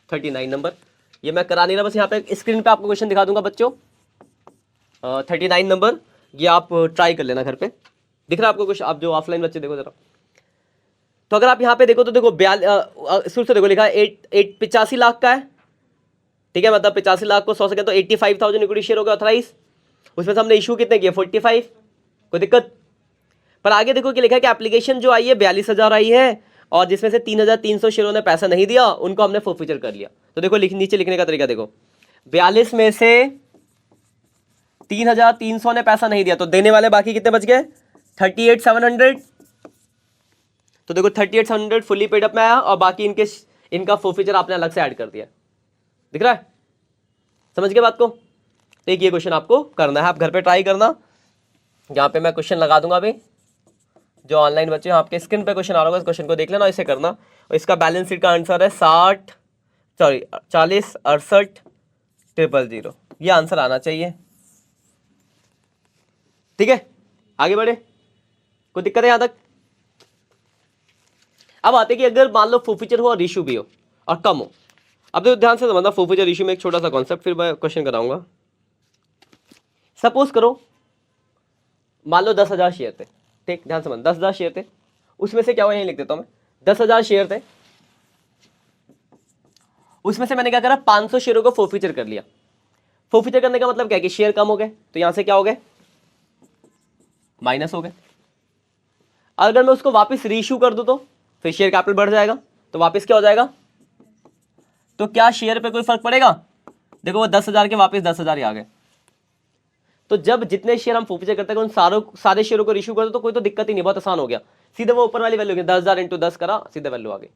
S2: 39 नंबर। ये मैं करा नहीं रहा, बस यहाँ पे स्क्रीन पे आपको क्वेश्चन दिखा दूंगा बच्चों। 39 नंबर, ये आप ट्राई कर लेना घर पे, दिख रहा है आपको कुछ, आप जो ऑफलाइन बच्चे देखो जरा। तो अगर आप यहाँ पे देखो तो देखो शुरू से देखो लिखा है 85 लाख का है, ठीक है, मतलब 85 लाख को 100 से तो 85,000 इक्विटी शेयर हो गया ऑथराइज। उसमें से हमने इशू कितने किए 45, कोई दिक्कत। पर आगे देखो कि लिखा है कि एप्लीकेशन जो आई है 42,000 आई है, और जिसमें से 3,300 शेयरों ने पैसा नहीं दिया उनको हमने फोर्फिचर कर लिया। तो देखो नीचे लिखने का तरीका देखो, 42 में से 3,300 ने पैसा नहीं दिया, तो देने वाले बाकी कितने बच गए 38,700। तो देखो 38,700 फुली पेड अप में आया, और बाकी इनका फोर्फिचर आपने अलग से ऐड कर दिया, दिख रहा है, समझ गए बात को। तो एक ये क्वेश्चन आपको करना है, आप घर पे ट्राई करना, यहाँ पे मैं क्वेश्चन लगा दूंगा अभी, जो ऑनलाइन बच्चे हैं आपके स्क्रीन पे क्वेश्चन आ रहा होगा, इस क्वेश्चन को देख लेना, इसे करना। और इसका बैलेंस शीट का आंसर है 40 68 000, ये आंसर आना चाहिए, ठीक है। आगे बढ़े, कोई दिक्कत है यहां तक। अब आते कि अगर मान लो फोर्फिचर हो और इशू भी हो और कम हो। अब तो ध्यान से समझना, फोर्फिचर इशू में एक छोटा सा कॉन्सेप्ट, फिर मैं क्वेश्चन कराऊंगा। सपोज करो मान लो 10,000 शेयर थे, ठीक, ध्यान से समझ, 10,000 शेयर थे, उसमें से क्या हुआ यहीं लिख देता हूं मैं, 10,000 शेयर थे, उसमें से मैंने क्या करा 500 शेयरों को फोर्फिचर कर लिया। फोर्फिचर करने का मतलब क्या है कि शेयर कम हो गए, तो यहां से क्या हो गए माइनस हो गए। अगर मैं उसको वापस रीइश्यू कर दूं तो फिर शेयर कैपिटल बढ़ जाएगा, तो वापस क्या हो जाएगा, तो क्या शेयर पे कोई फर्क पड़ेगा, देखो वो 10,000 के वापस 10,000 ही आ गए। तो जब जितने शेयर हम फोर्फिचर करते हैं उन सारे शेयरों को रिश्यू कर दो तो कोई तो दिक्कत ही नहीं, बहुत आसान हो गया, सीधे वो ऊपर वाली वैल्यू 10,000 इंटू 10 करा, सीधे वैल्यू आ गई।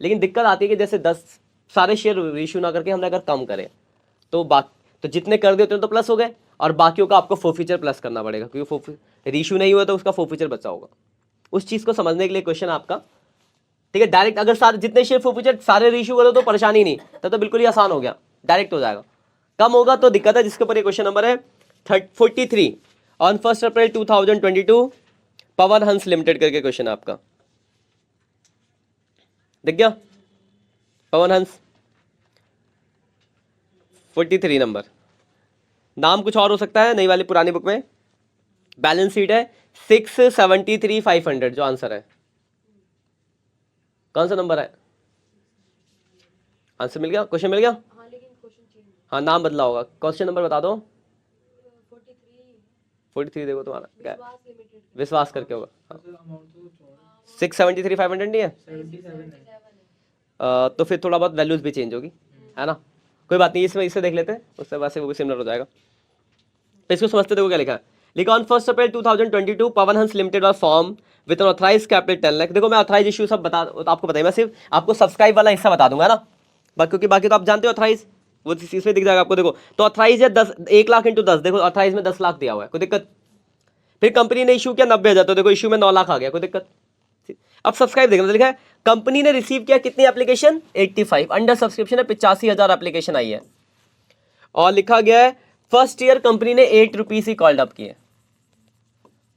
S2: लेकिन दिक्कत आती है कि जैसे 10 सारे शेयर रिश्यू ना करके हमने अगर कम करें तो जितने कर दिए उतने तो प्लस हो गए, और बाकियों का आपको फोर्फिचर प्लस करना पड़ेगा, क्योंकि रिश्यू नहीं हुआ तो उसका फोर्फिचर बचा होगा। उस चीज को समझने के लिए क्वेश्चन आपका, ठीक है। डायरेक्ट अगर सारे जितने शेयर फोर्फिचर सारे रिश्यू करो तो परेशानी नहीं, तब तो बिल्कुल ही आसान हो गया, डायरेक्ट हो जाएगा। कम होगा तो दिक्कत है, जिसके ऊपर ये क्वेश्चन नंबर है 43 on 1 April 2022 Pawan Hans limited करके क्वेश्चन आपका दिख गया, पवन हंस 43 नंबर। नाम कुछ और हो सकता है, नई वाली पुरानी बुक में बैलेंस शीट है 673,500 जो आंसर है। कौन सा नंबर है, आंसर मिल गया, क्वेश्चन मिल गया।
S3: हाँ लेकिन क्वेश्चन चेंज,
S2: हाँ नाम बदला होगा, क्वेश्चन नंबर बता दो। 43 देखो तुम्हारा क्या है?
S3: विश्वास लिमिटेड
S2: विश्वास करके होगा, हाँ। 673,500 नहीं है,
S3: 77 है।
S2: तो फिर थोड़ा बहुत वैल्यूज भी चेंज होगी, है ना, कोई बात नहीं, इसमें इसे देख लेते हैं, उससे वैसे वो भी सिमिलर हो जाएगा। तो इसको समझते देखो क्या लिखा है, लिखा on 1 April 2022 Pawan Hans limited was form with N authorised capital 10 lakh. देखो मैं ऑथराइज इशू सब बता तो आपको बताइए, मैं सिर्फ आपको सब्सक्राइब वाला हिस्सा बता दूंगा ना, क्योंकि बाकी तो आप जानते हो ऑथराइज, वो इसमें दिख जाएगा आपको। देखो तो ऑथराइज है 1 लाख इंटू 10, देखो ऑथराइज में 10 लाख दिया हुआ है, कोई दिक्कत। फिर कंपनी ने इशू किया 90,000, तो देखो इशू में 9 लाख आ गया, कोई दिक्कत। अब सब्सक्राइब देखना, लिखा है कंपनी ने रिसीव किया कितनी एप्लीकेशन 85, अंडर सब्सक्रिप्शन है 85,000 एप्लीकेशन आई है, और लिखा गया है फर्स्ट ईयर कंपनी ने 8 रुपीज ही कॉल्ड अप किए।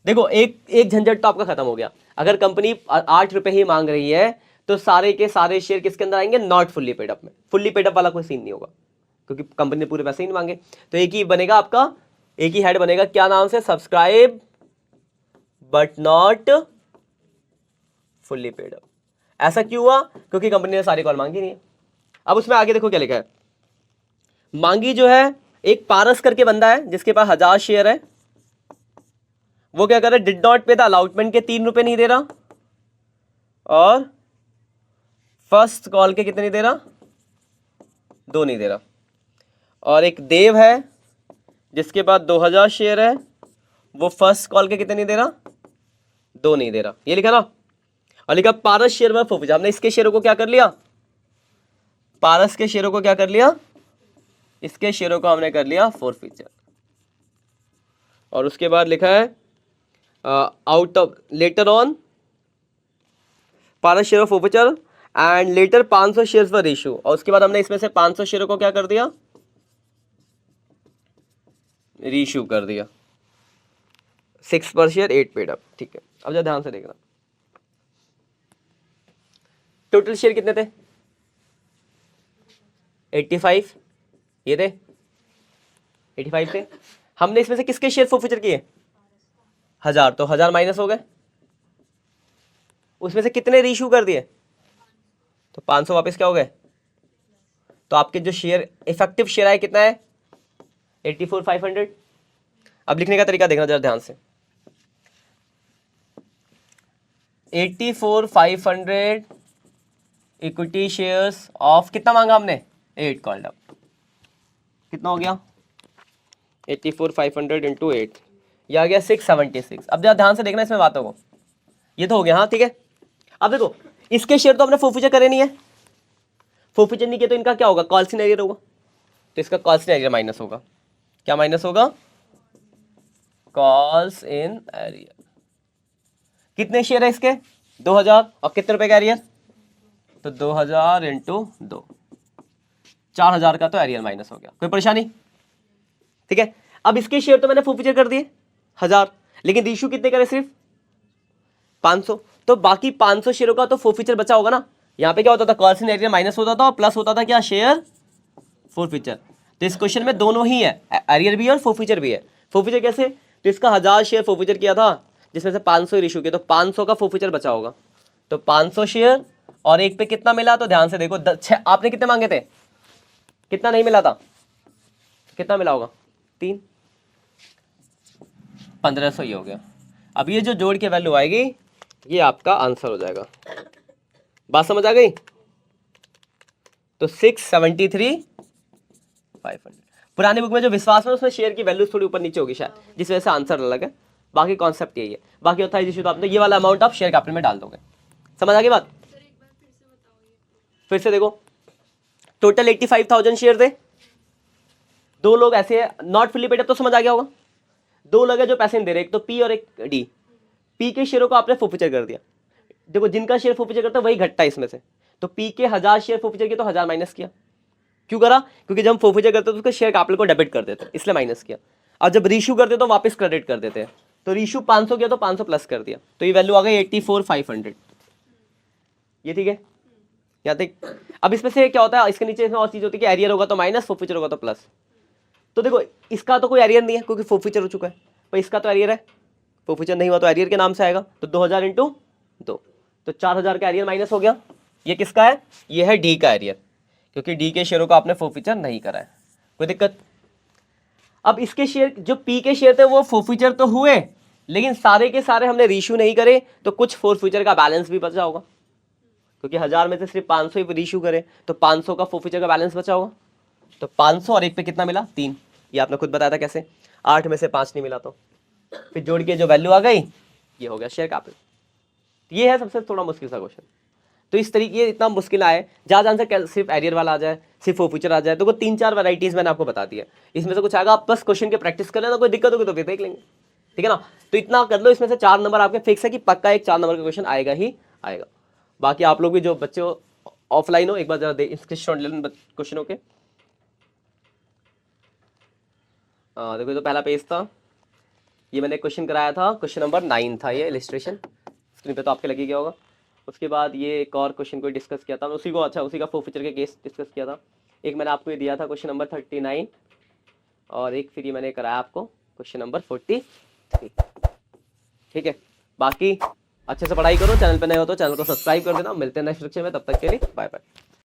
S2: देखो एक झंझट तो आपका खत्म हो गया, अगर कंपनी 8 रुपए ही मांग रही है तो सारे के सारे शेयर किसके अंदर आएंगे, नॉट फुल्ली पेड अप में। फुल्ली पेड अप वाला कोई सीन नहीं होगा, क्योंकि कंपनी ने पूरे पैसे ही नहीं मांगे। तो एक ही बनेगा आपका, एक ही हेड बनेगा, क्या नाम से, subscribe but not fully paid up. ऐसा क्यों हुआ, क्योंकि कंपनी ने सारी कॉल मांगी नहीं है। अब उसमें आगे देखो क्या लिखा है, मांगी जो है एक पारस करके बंदा है जिसके पास 1000 शेयर है, वो क्या कर रहा है, डिड नॉट पे द अलॉटमेंट के 3 रुपए नहीं दे रहा, और फर्स्ट कॉल के कितने नहीं दे रहा, 2 नहीं दे रहा। और एक देव है जिसके पास 2000 शेयर है, वो फर्स्ट कॉल के कितने नहीं दे रहा, 2 नहीं दे रहा, ये लिखा ना। और लिखा पारस शेयर में फोर्फिचर, हमने इसके शेयरों को क्या कर लिया, पारस के शेयरों को क्या कर लिया इसके शेयरों को हमने कर लिया फोरफीचर। और उसके बाद लिखा है आउट ऑफ लेटर ऑन पारा share of forfeiture and later 500 shares for issue. और उसके बाद हमने इसमें से 500 शेयरों को क्या कर दिया, रीइश्यू कर दिया। 6 पर शेयर 8 पेड अप। ठीक है, अब जरा ध्यान से देखना, टोटल शेयर कितने थे? 85 ये थे, 85 थे। हमने इसमें से किसके शेयर फोरफीचर किए? 1000, तो 1000 माइनस हो गए। उसमें से कितने रीइश्यू कर दिए? तो 500 वापस क्या हो गए? तो आपके जो शेयर इफेक्टिव शेयर आए कितना है? 84,500। अब लिखने का तरीका देखना जरा ध्यान से। 84,500 इक्विटी शेयर्स ऑफ कितना मांगा हमने? 8 कॉल्ड अप। कितना हो गया? 84,500 इंटू 8, यह आ गया 676। अब जरा ध्यान से देखना इसमें बातों को, ये तो हो गया। हाँ ठीक है, अब देखो इसके शेयर तो हमने फोरफीचर करे नहीं है, फोरफीचर नहीं किया तो इनका क्या होगा? कॉल्स इन एरियर होगा। तो इसका कॉल्स इन एरियर माइनस होगा। क्या माइनस होगा? Calls in arrear. कितने शेयर है इसके? 2000। और कितने रुपए का एरियर? तो 2000 इंटू 2, 4000 का तो एरियर माइनस हो गया। कोई परेशानी? ठीक है, अब इसके शेयर तो मैंने फोरफीचर कर दिए 1000, लेकिन रीइश्यू कितने करे? सिर्फ 500। तो बाकी 500 शेयरों का तो फोरफीचर बचा होगा ना। यहाँ पे क्या होता था? कॉल्स इन एरियर माइनस होता था और प्लस होता था क्या? Share forfeiture. तो इस क्वेश्चन में दोनों ही है, एरियर भी है और फोरफीचर भी है। फोरफीचर कैसे? तो इसका 1000 शेयर फोरफीचर किया था, जिसमें से 500 रीइश्यू किया, तो 500 का फोरफीचर बचा होगा। तो 500 शेयर और एक पे कितना मिला? तो ध्यान से देखो, आपने कितने मांगे थे? कितना नहीं मिला था? कितना मिला होगा? 3, 1500 ये हो गया। अब ये जो जोड़ के वैल्यू आएगी ये आपका आंसर हो जाएगा। बात समझ आ गई? तो 673,500। पुरानी बुक में जो विश्वास में उसमें शेयर की वैल्यू थोड़ी ऊपर नीचे होगी शायद, जिस वजह से आंसर अलग है। बाकी कॉन्सेप्ट यही है। बाकी ऑथराइजेशन तो आपने ये वाला अमाउंट आप शेयर कैपिटल में डाल दोगे। समझ आ गई बात? फिर से देखो, टोटल 85,000 शेयर थे। 2 लोग ऐसे नॉट फुली पेड अप, तो समझ आ गया होगा। 2 लोग हैं जो पैसे नहीं दे रहे, एक तो पी और एक डी। पी के शेयरों को आपने फोरफीचर कर दिया। देखो जिनका शेयर फोरफीचर करता है वही घटता है इसमें से। तो पी के 1000 शेयर फोरफीचर किए तो 1000 माइनस किया। क्यों करा? क्योंकि जब हम फोरफीचर करते हैं तो उसके शेयर कैपिटल को डेबिट कर देते हैं, इसलिए माइनस किया। और जब रीइश्यू करते तो वापस क्रेडिट कर देते हैं। तो रीइश्यू 500 किया तो 500 प्लस कर दिया, तो ये वैल्यू आ गई 84,500। ये ठीक है, यहाँ तक। अब इसमें से क्या होता है, इसके नीचे इसमें और चीज होती है कि एरियर होगा तो माइनस, फोरफीचर होगा तो प्लस। तो देखो इसका तो कोई एरियर नहीं है क्योंकि फोरफीचर हो चुका है, पर इसका तो एरियर है। फोरफीचर नहीं हुआ तो एरियर के नाम से आएगा। तो 2000 इंटू 2, तो 4000 का एरियर माइनस हो गया। ये किसका है? ये है डी का एरियर, क्योंकि डी के शेयरों को आपने फोरफीचर नहीं करा है। कोई दिक्कत? अब इसके शेयर, जो पी के शेयर थे वो फोरफीचर तो हुए, लेकिन सारे के सारे हमने रीइश्यू नहीं करे, तो कुछ फोरफीचर का बैलेंस भी बचा होगा, क्योंकि 1000 में से सिर्फ 500 ही रीइश्यू करे, तो 500 का फोरफीचर का बैलेंस बचा होगा। तो 500 और एक पे कितना मिला? 3। ये आपने खुद बताया था कैसे। 8 में से 5 नहीं मिला, तो फिर जोड़ के जो वैल्यू आ गई ये हो गया शेयर कैपिटल। ये है सबसे थोड़ा मुश्किल सा क्वेश्चन। तो इस तरीके इतना मुश्किल आए, जहाँ से सिर्फ एरियर वाला आ जाए, सिर्फ फोरफीचर आ जाए, तो वो 3-4 वैराइटीज मैंने आपको बता दिया। इसमें से कुछ आएगा, आप बस क्वेश्चन के प्रैक्टिस कर लेना, कोई दिक्कत होगी तो फिर देख लेंगे। ठीक है ना? तो इतना कर लो, इसमें से 4 नंबर आपके फिक्स है कि पक्का एक 4 नंबर का क्वेश्चन आएगा ही आएगा। बाकी आप लोग भी जो बच्चे हो ऑफलाइन हो, एक बार जरा स्क्रीनशॉट ले लें क्वेश्चनों के। देखो तो पहला पेज था, ये मैंने क्वेश्चन कराया था, क्वेश्चन नंबर 9 था ये इलिस्ट्रेशन, स्क्रीन पे तो आपके लगी गया होगा। उसके बाद ये एक और क्वेश्चन को डिस्कस किया था उसी को, अच्छा उसी का फोरफीचर के केस डिस्कस किया था। एक मैंने आपको ये दिया था क्वेश्चन नंबर 39, और एक फिर ये मैंने कराया आपको क्वेश्चन नंबर 43। ठीक है, बाकी अच्छे से पढ़ाई करो। चैनल पे नए हो तो चैनल को सब्सक्राइब कर देना। मिलते हैं नेक्स्ट लेक्चर में, तब तक के लिए बाय बाय।